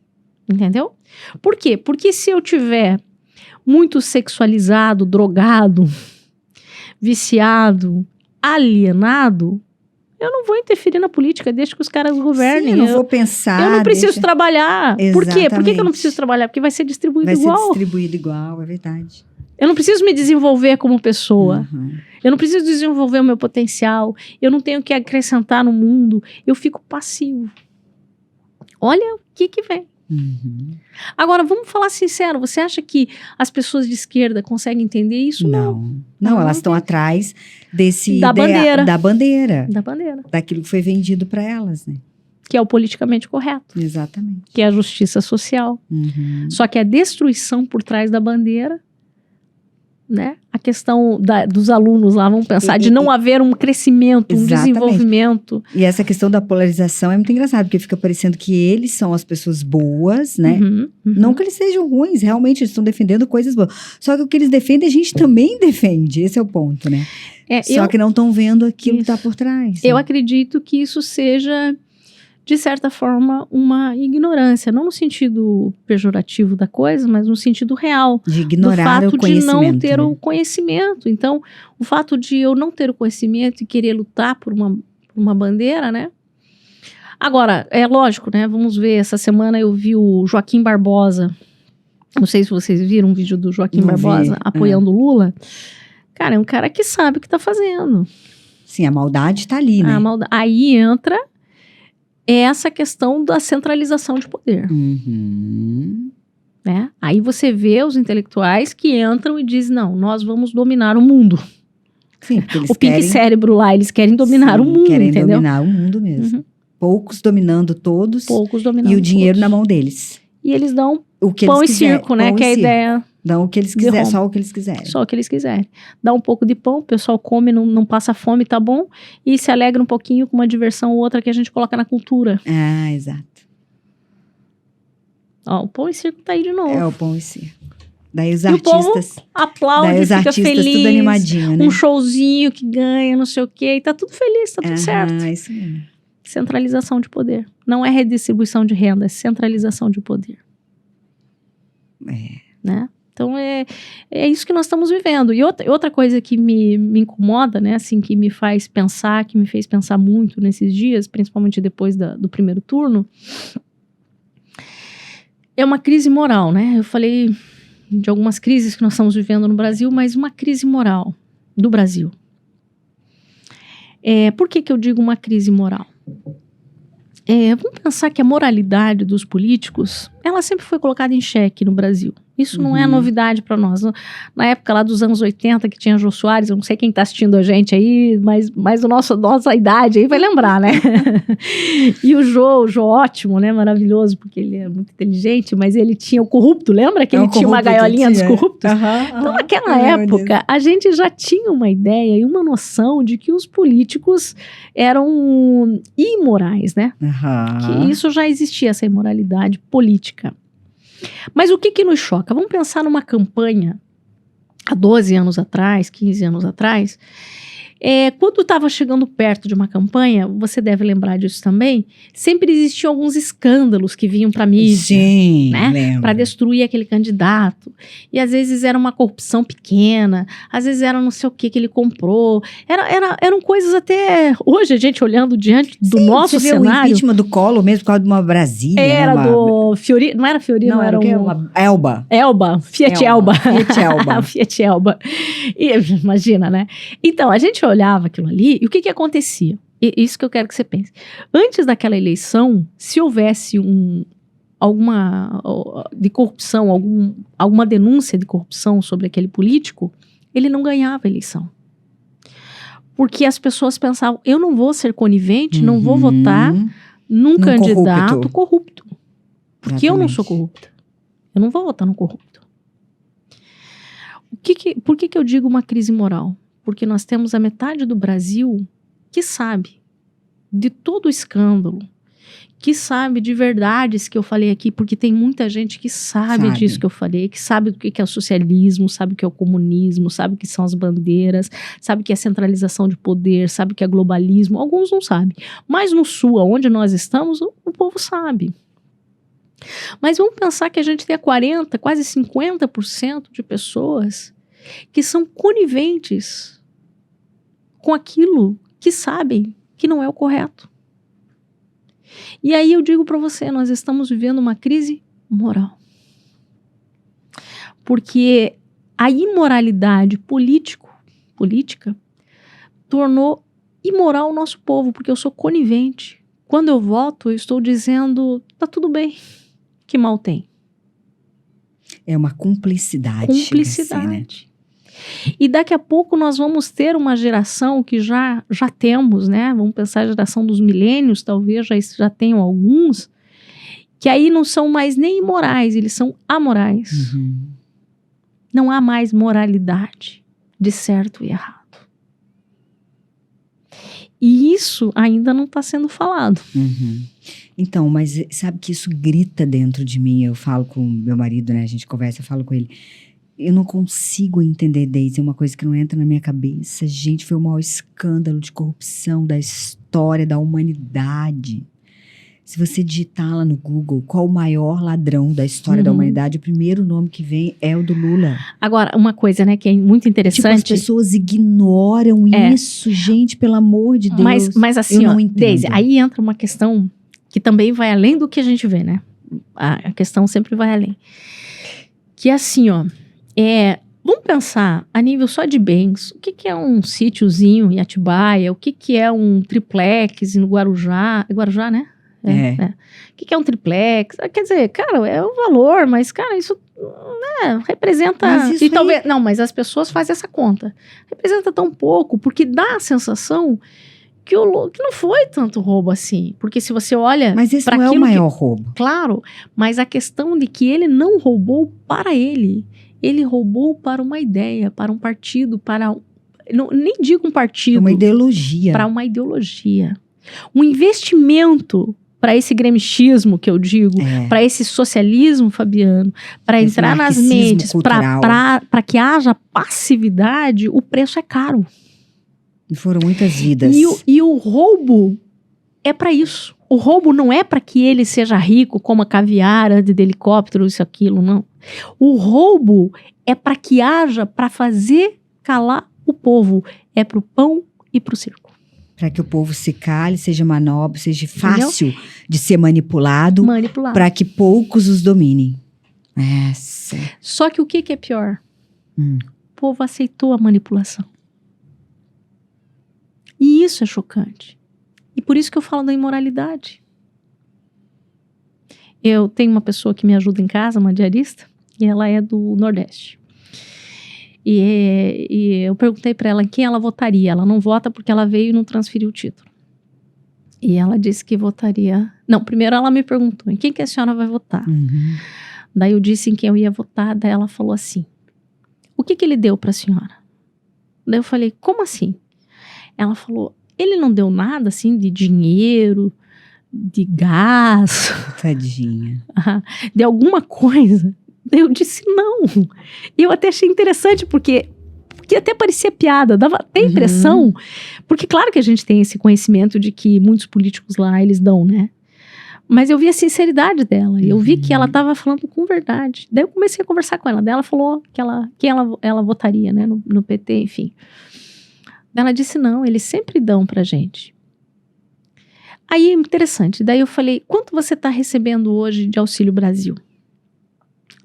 Entendeu? Por quê? Porque se eu tiver muito sexualizado, drogado, viciado, alienado, eu não vou interferir na política, deixa que os caras governem. Sim, eu não vou pensar. Eu não preciso trabalhar. Por quê? Por que eu não preciso trabalhar? Porque vai ser distribuído igual. Vai ser distribuído igual, é verdade. Eu não preciso me desenvolver como pessoa. Eu não preciso desenvolver o meu potencial. Eu não tenho que acrescentar no mundo. Eu fico passivo. Olha o que vem. Agora, vamos falar sincero. Você acha que as pessoas de esquerda conseguem entender isso? Não, elas estão atrás da bandeira. Da bandeira. Da bandeira. Daquilo que foi vendido para elas, né? Que é o politicamente correto. Exatamente. Que é a justiça social. Só que a destruição por trás da bandeira, né? A questão dos alunos lá, vamos pensar, de não haver um crescimento, um desenvolvimento. E essa questão da polarização é muito engraçado, porque fica parecendo que eles são as pessoas boas, né? Não que eles sejam ruins, realmente eles estão defendendo coisas boas. Só que o que eles defendem, a gente também defende. Esse é o ponto, né? Só que não estão vendo aquilo que está por trás. Eu acredito que isso seja, de certa forma, uma ignorância. Não no sentido pejorativo da coisa, mas no sentido real. De ignorar o conhecimento. Do fato de não ter o conhecimento. Então, o fato de eu não ter o conhecimento e querer lutar por uma bandeira, né? Agora, é lógico, né? Vamos ver, essa semana eu vi o Joaquim Barbosa. Não sei se vocês viram um vídeo do Joaquim Barbosa apoiando o Lula. Cara, é um cara que sabe o que tá fazendo. Sim, a maldade tá ali, né? Aí entra essa questão da centralização de poder. Né? Aí você vê os intelectuais que entram e dizem, não, nós vamos dominar o mundo. Sim, porque eles Pink Cérebro lá, eles querem dominar o mundo, querem entendeu? Dominar o mundo mesmo. Poucos dominando todos. Poucos dominando e o dinheiro todos. Na mão deles. E eles dão o que pão eles e circo, né? Que é a ideia. Dão o que eles quiserem, só o que eles quiserem. Só o que eles quiserem. Dá um pouco de pão, o pessoal come, não passa fome, tá bom. E se alegra um pouquinho com uma diversão ou outra que a gente coloca na cultura. Ah, exato. Ó, o pão e circo tá aí de novo. É o pão e circo. Daí os artistas... O povo aplaude, daí os fica artistas feliz. Tudo animadinho, né? Um showzinho que ganha, não sei o quê. E tá tudo feliz, tá tudo certo. Isso mesmo. Centralização de poder. Não é redistribuição de renda, é centralização de poder. Né? Então, é isso que nós estamos vivendo. E outra coisa que me incomoda, né? Assim, que me faz pensar, que me fez pensar muito nesses dias, principalmente depois do primeiro turno, é uma crise moral, né? Eu falei de algumas crises que nós estamos vivendo no Brasil, mas uma crise moral do Brasil. Por que eu digo uma crise moral? Vamos pensar que a moralidade dos políticos, ela sempre foi colocada em xeque no Brasil. Isso não é novidade para nós. Na época lá dos anos 80, que tinha Jô Soares, eu não sei quem está assistindo a gente aí, mas nossa idade aí vai lembrar, né? E o Jô ótimo, né? Maravilhoso, porque ele é muito inteligente, mas ele tinha o corrupto, lembra? Que ele tinha uma gaiolinha dos corruptos? Então, naquela época, a gente já tinha uma ideia e uma noção de que os políticos eram imorais, né? Que isso já existia, essa imoralidade política. Mas o que nos choca? Vamos pensar numa campanha há 12 anos atrás, 15 anos atrás. Quando estava chegando perto de uma campanha, você deve lembrar disso também, sempre existiam alguns escândalos que vinham para a mídia. Sim, né? Para destruir aquele candidato. E às vezes era uma corrupção pequena, às vezes era não sei o que ele comprou. Eram coisas até... Hoje, a gente olhando diante do nosso você cenário... Vê o impeachment do Collor mesmo por causa de uma Brasília. Era do Fiorino, não era Fiorino, não, era uma Elba. Fiat Elba. Fiat Elba. E, imagina, né? Então, a gente olhava aquilo ali e o que acontecia? Isso que eu quero que você pense. Antes daquela eleição, se houvesse alguma de corrupção, alguma denúncia de corrupção sobre aquele político, ele não ganhava a eleição. Porque as pessoas pensavam, eu não vou ser conivente, não vou votar num candidato corrupto. Porque eu não sou corrupta. Eu não vou votar no corrupto. Por que eu digo uma crise moral? Porque nós temos a metade do Brasil que sabe de todo o escândalo, que sabe de verdades que eu falei aqui, porque tem muita gente que sabe disso que eu falei, que sabe do que é o socialismo, sabe o que é o comunismo, sabe o que são as bandeiras, sabe o que é centralização de poder, sabe o que é globalismo. Alguns não sabem. Mas no Sul, onde nós estamos, o povo sabe. Mas vamos pensar que a gente tem 40%, quase 50% de pessoas que são coniventes com aquilo que sabem que não é o correto. E aí eu digo para você, nós estamos vivendo uma crise moral. Porque a imoralidade política tornou imoral o nosso povo, porque eu sou conivente. Quando eu voto, eu estou dizendo, tá tudo bem, que mal tem. É uma cumplicidade. Chega a ser, né? E daqui a pouco nós vamos ter uma geração que já temos, né? Vamos pensar a geração dos milênios, talvez já tenham alguns, que aí não são mais nem imorais, eles são amorais. Uhum. Não há mais moralidade de certo e errado. E isso ainda não está sendo falado. Uhum. Então, mas sabe que isso grita dentro de mim. Eu falo com meu marido, né? A gente conversa, eu falo com ele. Eu não consigo entender, Deise, é uma coisa que não entra na minha cabeça. Gente, foi o maior escândalo de corrupção da história da humanidade. Se você digitar lá no Google qual o maior ladrão da história da humanidade, o primeiro nome que vem é o do Lula. Agora, uma coisa, né, que é muito interessante... Tipo, as pessoas ignoram isso, gente, pelo amor de Deus. Mas assim, eu não entendo. Deise, aí entra uma questão que também vai além do que a gente vê, né? A questão sempre vai além. Que é assim, vamos pensar a nível só de bens. O que é um sítiozinho em Atibaia? O que é um triplex no Guarujá? É Guarujá, né? O que é um triplex? Quer dizer, cara, é um valor, mas, cara, isso representa... Mas isso talvez, não, mas as pessoas fazem essa conta. Representa tão pouco, porque dá a sensação que não foi tanto roubo assim. Porque se você olha... Mas esse não é o maior roubo. Claro, mas a questão de que ele não roubou para ele. Ele roubou para uma ideia, para um partido, para... nem digo um partido. Uma ideologia. Para uma ideologia. Um investimento para esse gremistismo que eu digo, para esse socialismo, Fabiano, para entrar nas mentes, para que haja passividade, o preço é caro. E foram muitas vidas. E o roubo é para isso. O roubo não é para que ele seja rico, como a caviar, ande de helicóptero, isso, aquilo, não. O roubo é para que haja, para fazer calar o povo. É para o pão e para o circo. Para que o povo se cale, seja manobra, seja fácil de ser manipulado. Para que poucos os dominem. Só que o que é pior? O povo aceitou a manipulação. E isso é chocante. E por isso que eu falo da imoralidade. Eu tenho uma pessoa que me ajuda em casa, uma diarista, e ela é do Nordeste. E eu perguntei para ela em quem ela votaria. Ela não vota porque ela veio e não transferiu o título. E ela disse que votaria... Não, primeiro ela me perguntou, em quem que a senhora vai votar? Uhum. Daí eu disse em quem eu ia votar, daí ela falou assim, o que ele deu para a senhora? Daí eu falei, como assim? Ela falou, ele não deu nada assim de dinheiro, de gás... Tadinha. De alguma coisa... Eu disse não. E eu até achei interessante, porque até parecia piada, dava até impressão. Porque claro que a gente tem esse conhecimento de que muitos políticos lá, eles dão, né? Mas eu vi a sinceridade dela. Eu vi que ela estava falando com verdade. Daí eu comecei a conversar com ela. Daí ela falou quem ela votaria, né? No PT, enfim. Daí ela disse, não, eles sempre dão pra gente. Aí, interessante. Daí eu falei, quanto você está recebendo hoje de Auxílio Brasil?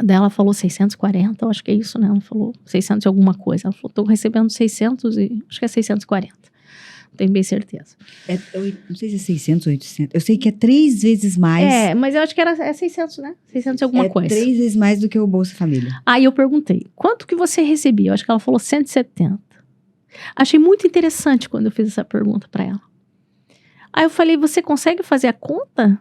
Daí ela falou 640, eu acho que é isso, né? Ela falou 600 e alguma coisa. Ela falou, estou recebendo 600 e... Acho que é 640. Não tenho bem certeza. Não sei se é 600 ou 800. Eu sei que é 3 vezes mais. Mas eu acho que é 600, né? 600 e alguma coisa. 3 vezes mais do que o Bolsa Família. Aí eu perguntei, quanto que você recebia? Eu acho que ela falou 170. Achei muito interessante quando eu fiz essa pergunta para ela. Aí eu falei, você consegue fazer a conta?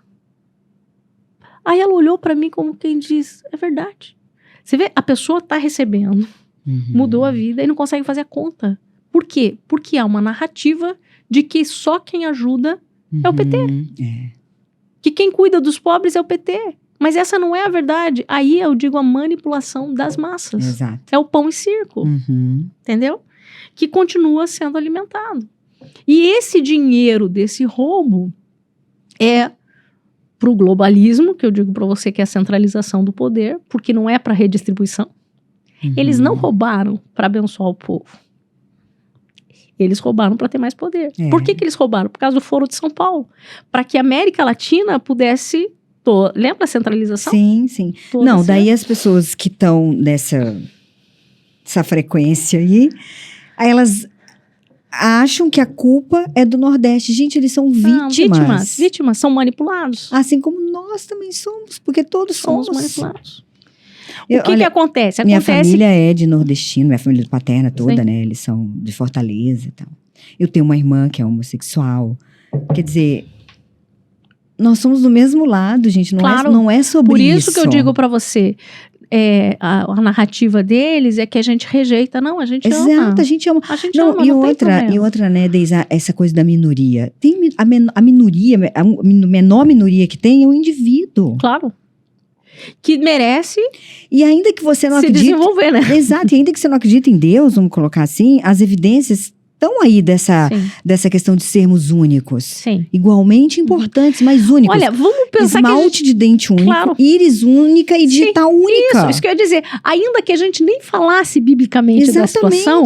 Aí ela olhou para mim como quem diz, é verdade. Você vê, a pessoa está recebendo, mudou a vida e não consegue fazer a conta. Por quê? Porque há uma narrativa de que só quem ajuda é o PT. Que quem cuida dos pobres é o PT. Mas essa não é a verdade. Aí eu digo a manipulação das massas. Exato. É o pão e circo. Entendeu? Que continua sendo alimentado. E esse dinheiro desse roubo é para o globalismo, que eu digo para você que é a centralização do poder, porque não é para redistribuição. Eles não roubaram para abençoar o povo. Eles roubaram para ter mais poder. Por que eles roubaram? Por causa do Foro de São Paulo. Para que a América Latina pudesse... Lembra a centralização? Sim, sim. Não, daí as pessoas que estão nessa frequência aí elas acham que a culpa é do Nordeste. Gente, eles são vítimas. Vítimas, são manipulados. Assim como nós também somos, porque todos somos manipulados. O que acontece? Minha família é de nordestino, minha família paterna toda, né? Eles são de Fortaleza e tal. Eu tenho uma irmã que é homossexual. Quer dizer, nós somos do mesmo lado, gente. Não é sobre isso. Por isso que eu digo pra você, a narrativa deles é que a gente rejeita. Não, a gente ama. Exato, a gente ama. E outra, né, Deise, essa coisa da minoria. Tem a minoria, a menor minoria que tem é o indivíduo. Claro. Que merece e ainda que você não se desenvolver, né? Exato, e ainda que você não acredite em Deus, vamos colocar assim, as evidências estão aí dessa questão de sermos únicos. Sim. Igualmente importantes, mas únicos. Olha, vamos pensar esmalte de dente único, íris única e digital única. Isso que eu ia dizer. Ainda que a gente nem falasse biblicamente da situação,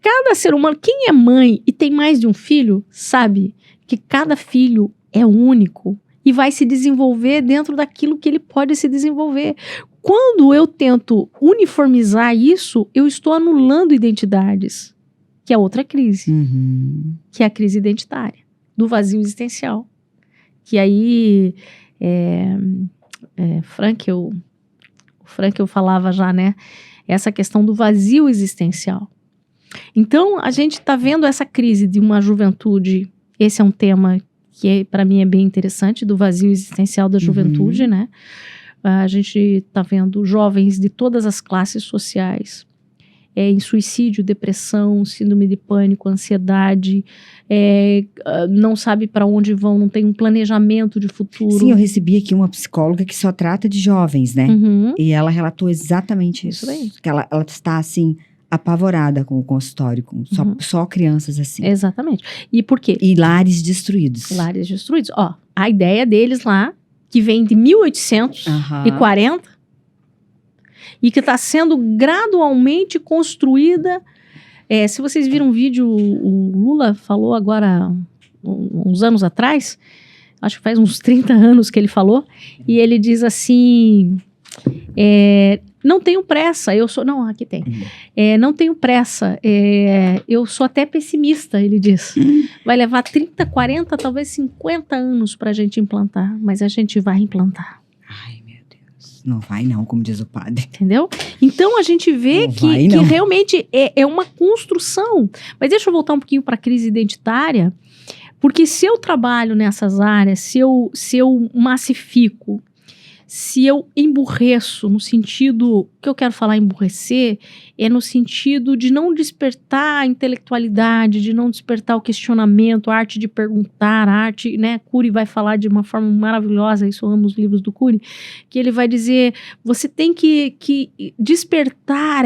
cada ser humano, quem é mãe e tem mais de um filho, sabe que cada filho é único. E vai se desenvolver dentro daquilo que ele pode se desenvolver. Quando eu tento uniformizar isso, eu estou anulando identidades, que é outra crise, que é a crise identitária, do vazio existencial. Que aí, Frankl falava já, né? Essa questão do vazio existencial. Então, a gente está vendo essa crise de uma juventude, esse é um tema que para mim é bem interessante, do vazio existencial da juventude, né? A gente está vendo jovens de todas as classes sociais em suicídio, depressão, síndrome de pânico, ansiedade, não sabe para onde vão, não tem um planejamento de futuro. Sim, eu recebi aqui uma psicóloga que só trata de jovens, né? E ela relatou exatamente isso. Que ela está, assim, apavorada com o consultório, com só crianças assim. Exatamente. E por quê? E lares destruídos. Lares destruídos. Ó, a ideia deles lá, que vem de 1840, e que está sendo gradualmente construída. Se vocês viram um vídeo, o Lula falou agora, uns anos atrás, acho que faz uns 30 anos que ele falou, e ele diz assim... não tenho pressa, eu sou... Não, aqui tem. Não tenho pressa, eu sou até pessimista, ele diz. Vai levar 30, 40, talvez 50 anos para a gente implantar, mas a gente vai implantar. Ai, meu Deus. Não vai não, como diz o padre. Entendeu? Então, a gente vê que realmente é uma construção. Mas deixa eu voltar um pouquinho para a crise identitária, porque se eu trabalho nessas áreas, se eu massifico, se eu emburreço, no sentido, que eu quero falar emburrecer, é no sentido de não despertar a intelectualidade, de não despertar o questionamento, a arte de perguntar, a arte, né, Cury vai falar de uma forma maravilhosa, isso eu amo os livros do Cury, que ele vai dizer, você tem que despertar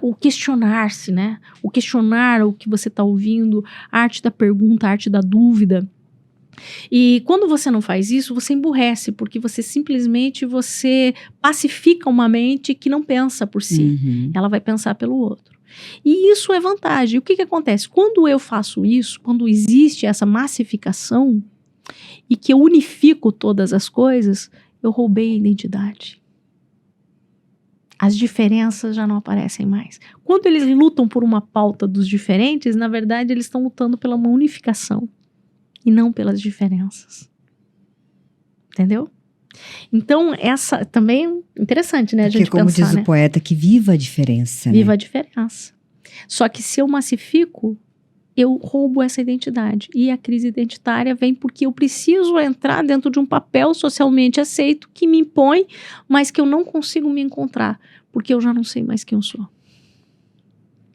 o questionar-se, né, o questionar o que você está ouvindo, a arte da pergunta, a arte da dúvida. E quando você não faz isso, você emburrece, porque você simplesmente pacifica uma mente que não pensa por si. Ela vai pensar pelo outro. E isso é vantagem. O que acontece? Quando eu faço isso, quando existe essa massificação e que eu unifico todas as coisas, eu roubei a identidade. As diferenças já não aparecem mais. Quando eles lutam por uma pauta dos diferentes, na verdade, eles estão lutando pela uma unificação. E não pelas diferenças. Entendeu? Então, essa também é interessante, né? A gente como pensar, diz o poeta, que viva a diferença. Viva a diferença. Só que se eu massifico, eu roubo essa identidade. E a crise identitária vem porque eu preciso entrar dentro de um papel socialmente aceito que me impõe, mas que eu não consigo me encontrar, porque eu já não sei mais quem eu sou.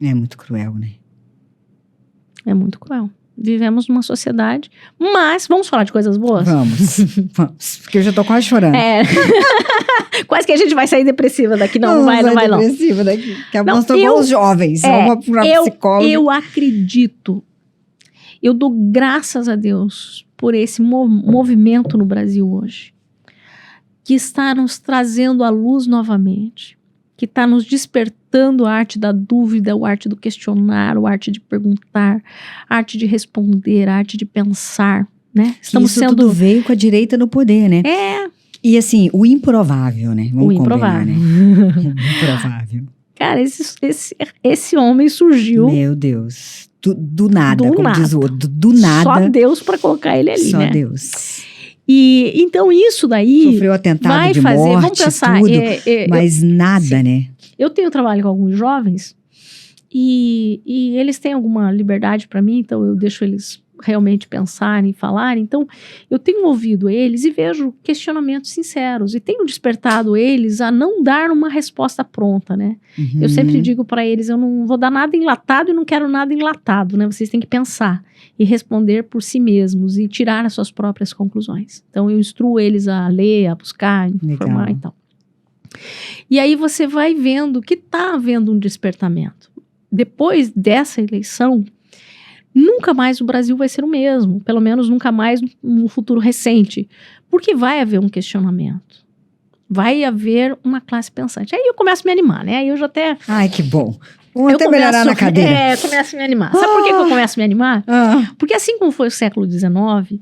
É muito cruel, né? É muito cruel. Vivemos numa sociedade, mas vamos falar de coisas boas? Vamos, porque eu já tô quase chorando. Quase que a gente vai sair depressiva daqui, não vai não. Depressiva daqui, que a moça igual os jovens, vamos pra psicóloga. Eu acredito, eu dou graças a Deus por esse movimento no Brasil hoje, que está nos trazendo à luz novamente, que está nos despertando a arte da dúvida, a arte do questionar, a arte de perguntar, a arte de responder, a arte de pensar, né? Estamos isso tudo veio com a direita no poder, né? E assim, o improvável, né? Vamos combinar, né? O improvável. Cara, esse homem surgiu... Meu Deus. Do nada, como diz o outro. Do nada. Só Deus para colocar ele ali, só né? Só Deus. E então isso daí... Sofreu atentado de morte, vamos pensar, tudo, mas nada, né? Eu tenho trabalho com alguns jovens e eles têm alguma liberdade para mim, então eu deixo eles realmente pensarem, falarem. Então, eu tenho ouvido eles e vejo questionamentos sinceros e tenho despertado eles a não dar uma resposta pronta, né? Eu sempre digo para eles, eu não vou dar nada enlatado e não quero nada enlatado, né? Vocês têm que pensar e responder por si mesmos e tirar as suas próprias conclusões. Então, eu instruo eles a ler, a buscar, informar e tal. E aí você vai vendo que está havendo um despertamento. Depois dessa eleição, nunca mais o Brasil vai ser o mesmo, pelo menos nunca mais no futuro recente, porque vai haver um questionamento, vai haver uma classe pensante. Aí eu começo a me animar, né? Aí eu já até... Ai, que bom. Vamos até melhorar na cadeira. Começo a me animar. Sabe por que eu começo a me animar? Porque assim como foi o século XIX,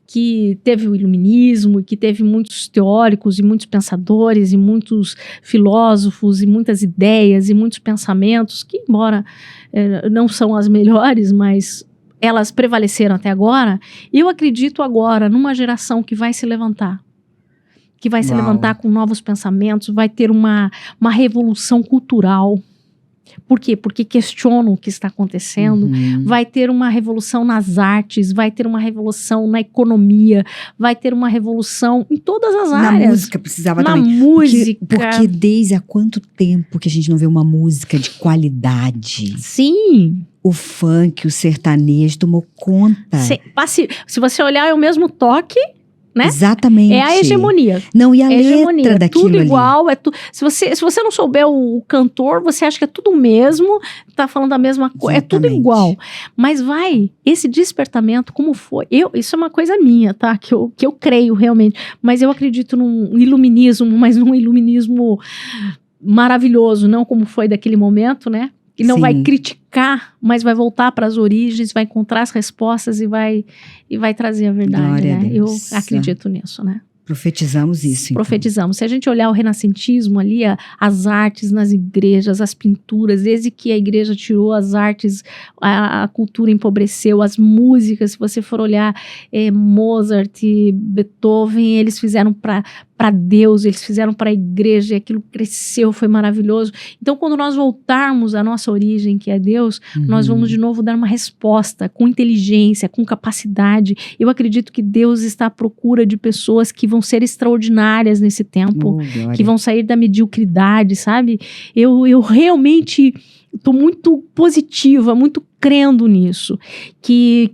que teve o iluminismo e que teve muitos teóricos e muitos pensadores e muitos filósofos e muitas ideias e muitos pensamentos que, embora não são as melhores, mas elas prevaleceram até agora, eu acredito agora numa geração que vai se levantar. Que vai se levantar com novos pensamentos, vai ter uma revolução cultural. Por quê? Porque questionam o que está acontecendo, vai ter uma revolução nas artes, vai ter uma revolução na economia, vai ter uma revolução em todas as áreas. Na música precisava também. Na música. Porque desde há quanto tempo que a gente não vê uma música de qualidade? Sim. O funk, o sertanejo tomou conta. Se você olhar, é o mesmo toque, né? Exatamente. É a hegemonia. Não, e a letra daquilo tudo ali. Igual, se você não souber o cantor, você acha que é tudo o mesmo, tá falando da mesma coisa, é tudo igual. Mas esse despertamento, como foi? Isso é uma coisa minha, tá? Que eu creio realmente, mas eu acredito num iluminismo, mas num iluminismo maravilhoso, não como foi daquele momento, né? E não vai criticar, mas vai voltar para as origens, vai encontrar as respostas e vai trazer a verdade, Glória né? a Deus. Eu acredito nisso, né? Profetizamos isso, então. Profetizamos. Se a gente olhar o renascentismo ali, as artes nas igrejas, as pinturas, desde que a igreja tirou as artes, a cultura empobreceu, as músicas, se você for olhar Mozart, Beethoven, eles fizeram para Deus, eles fizeram para a igreja, e aquilo cresceu, foi maravilhoso. Então, quando nós voltarmos à nossa origem, que é Deus, nós vamos de novo dar uma resposta com inteligência, com capacidade. Eu acredito que Deus está à procura de pessoas que vão ser extraordinárias nesse tempo, que vão sair da mediocridade, sabe? Eu realmente estou muito positiva, muito crendo nisso, que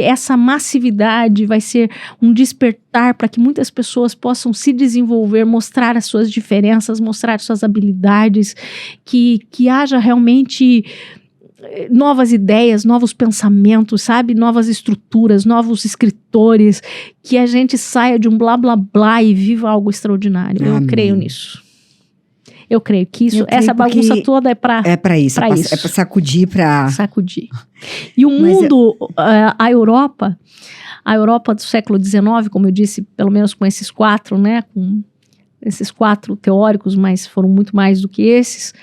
essa massividade vai ser um despertar para que muitas pessoas possam se desenvolver, mostrar as suas diferenças, mostrar suas habilidades, que haja realmente novas ideias, novos pensamentos, sabe? Novas estruturas, novos escritores, que a gente saia de um blá blá blá e viva algo extraordinário. Amém. Eu creio nisso. Eu creio que essa bagunça toda é para isso. É para sacudir, sacudir. E o mundo, a Europa do século XIX, como eu disse, pelo menos com esses quatro, né? Com esses quatro teóricos, mas foram muito mais do que esses,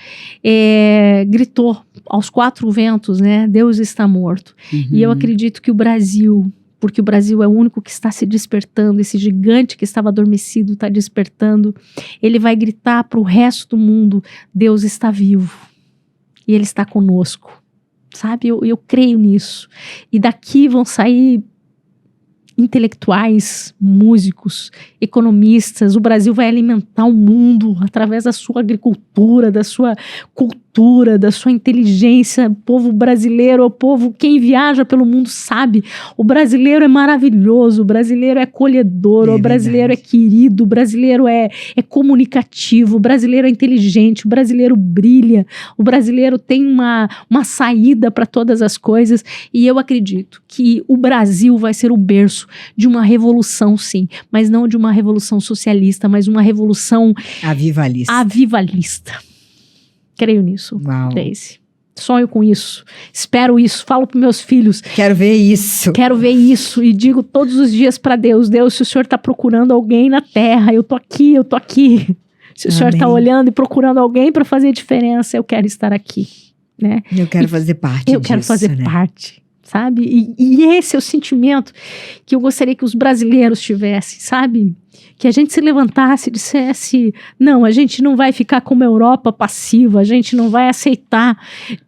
gritou aos quatro ventos, né? Deus está morto. E eu acredito que o Brasil, porque o Brasil é o único que está se despertando, esse gigante que estava adormecido está despertando, ele vai gritar para o resto do mundo, Deus está vivo, e Ele está conosco, sabe? Eu creio nisso. E daqui vão sair intelectuais, músicos, economistas. O Brasil vai alimentar o mundo através da sua agricultura, da sua cultura, cultura, da sua inteligência. O povo brasileiro, quem viaja pelo mundo sabe, o brasileiro é maravilhoso, o brasileiro é acolhedor, o brasileiro é querido, o brasileiro é comunicativo, o brasileiro é inteligente, o brasileiro brilha, o brasileiro tem uma saída para todas as coisas, e eu acredito que o Brasil vai ser o berço de uma revolução, sim, mas não de uma revolução socialista, mas uma revolução avivalista. Creio nisso, Daisy. Sonho com isso, espero isso, falo para meus filhos. Quero ver isso E digo todos os dias para Deus, se o Senhor está procurando alguém na terra, eu tô aqui. Se o Senhor está olhando e procurando alguém para fazer diferença, eu quero estar aqui, né? Eu quero fazer parte disso. Eu quero fazer parte, sabe? E esse é o sentimento que eu gostaria que os brasileiros tivessem, sabe? Que a gente se levantasse e dissesse, não, a gente não vai ficar como a Europa passiva, a gente não vai aceitar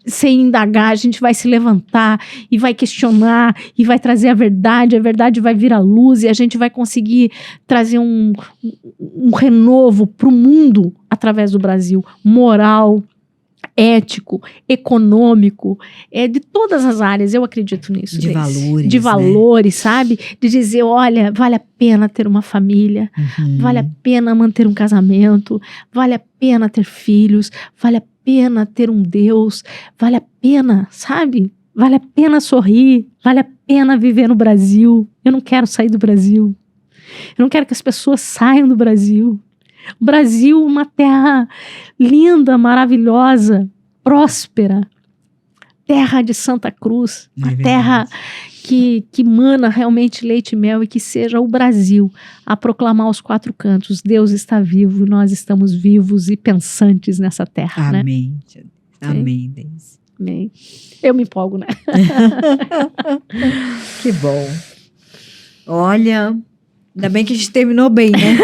sem indagar, a gente vai se levantar e vai questionar e vai trazer a verdade vai vir à luz e a gente vai conseguir trazer um renovo para o mundo através do Brasil, moral, ético, econômico, de todas as áreas, eu acredito nisso. De valores, sabe? De dizer, olha, vale a pena ter uma família, vale a pena manter um casamento, vale a pena ter filhos, vale a pena ter um Deus, vale a pena, sabe? Vale a pena sorrir, vale a pena viver no Brasil. Eu não quero sair do Brasil. Eu não quero que as pessoas saiam do Brasil. O Brasil, uma terra linda, maravilhosa, próspera, terra de Santa Cruz, uma terra que mana realmente leite e mel, e que seja o Brasil a proclamar aos quatro cantos, Deus está vivo, nós estamos vivos e pensantes nessa terra. Amém. Né? Amém, Deise. Amém. Eu me empolgo, né? Que bom. Olha... Ainda bem que a gente terminou bem, né?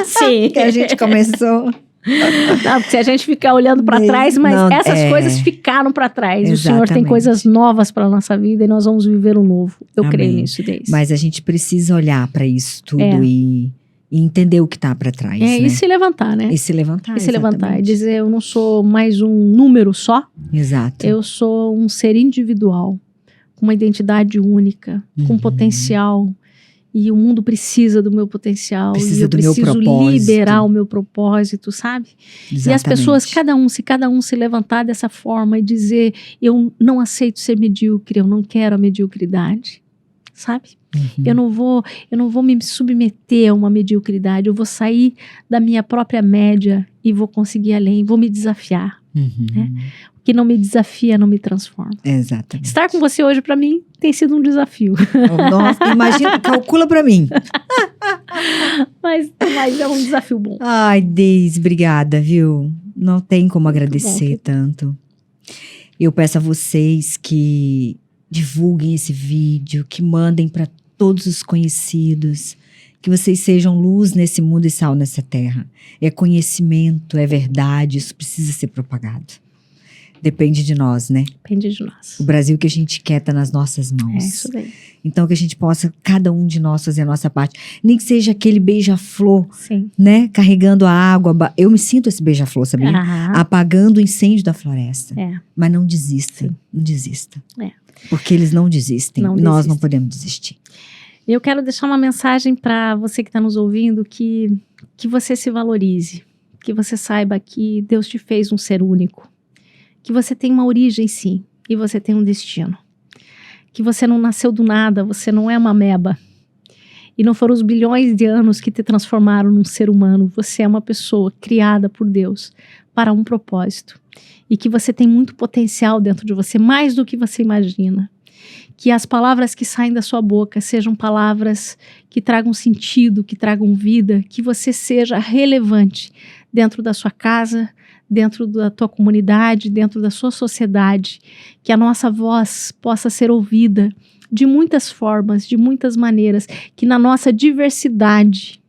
Sim. Que a gente começou. Não, porque se a gente ficar olhando para trás, mas essas coisas ficaram para trás. Exatamente. O Senhor tem coisas novas para a nossa vida e nós vamos viver o novo. Eu Amém. creio nisso, Deise. Mas a gente precisa olhar para isso tudo e entender o que está para trás. Né? E se levantar, né? E se levantar. E se levantar e dizer, eu não sou mais um número só. Exato. Eu sou um ser individual, com uma identidade única, com potencial. E o mundo precisa do meu potencial. Precisa e eu do meu preciso propósito. liberar o meu propósito, sabe? Exatamente. E as pessoas, se cada um se levantar dessa forma e dizer, eu não aceito ser medíocre, eu não quero a mediocridade, sabe? Eu não vou me submeter a uma mediocridade, eu vou sair da minha própria média e vou conseguir além, vou me desafiar. Né? O que não me desafia não me transforma. Exatamente. Estar com você hoje, para mim, tem sido um desafio. Nossa, imagina, calcula para mim. mas é um desafio bom. Ai, Deise, obrigada, viu? Não tem como agradecer tanto. Eu peço a vocês que divulguem esse vídeo, que mandem para todos os conhecidos, que vocês sejam luz nesse mundo e sal nessa terra. É conhecimento, é verdade, isso precisa ser propagado. Depende de nós, né? Depende de nós. O Brasil que a gente quer tá nas nossas mãos. É isso daí. Então que a gente possa, cada um de nós, fazer a nossa parte. Nem que seja aquele beija-flor, Sim. né? Carregando a água. Eu me sinto esse beija-flor, sabia? Apagando o incêndio da floresta. Mas não desista, não desista. Porque eles não desistem. Nós não podemos desistir. Eu quero deixar uma mensagem para você que está nos ouvindo, que você se valorize, que você saiba que Deus te fez um ser único, que você tem uma origem sim, e você tem um destino, que você não nasceu do nada, você não é uma ameba, e não foram os bilhões de anos que te transformaram num ser humano, você é uma pessoa criada por Deus para um propósito, e que você tem muito potencial dentro de você, mais do que você imagina. Que as palavras que saem da sua boca sejam palavras que tragam sentido, que tragam vida, que você seja relevante dentro da sua casa, dentro da tua comunidade, dentro da sua sociedade, que a nossa voz possa ser ouvida de muitas formas, de muitas maneiras, que na nossa diversidade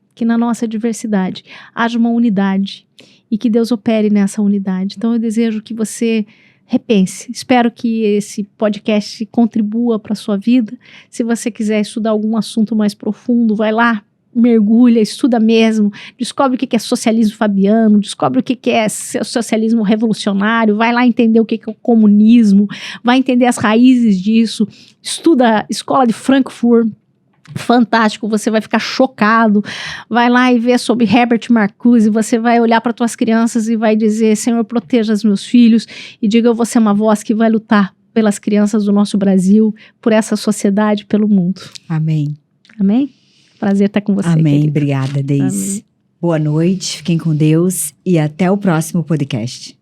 haja uma unidade e que Deus opere nessa unidade. Então eu desejo que você repense. Espero que esse podcast contribua para a sua vida. Se você quiser estudar algum assunto mais profundo, vai lá, mergulha, estuda mesmo, descobre o que é socialismo fabiano, descobre o que é socialismo revolucionário, vai lá entender o que é o comunismo, vai entender as raízes disso, estuda a escola de Frankfurt, fantástico, você vai ficar chocado, vai lá e vê sobre Herbert Marcuse, você vai olhar para tuas crianças e vai dizer, Senhor, proteja os meus filhos, e diga, eu vou ser uma voz que vai lutar pelas crianças do nosso Brasil, por essa sociedade, pelo mundo. Amém. Amém? Prazer estar com você, Amém. querida. Obrigada, Deise. Amém. Boa noite, fiquem com Deus e até o próximo podcast.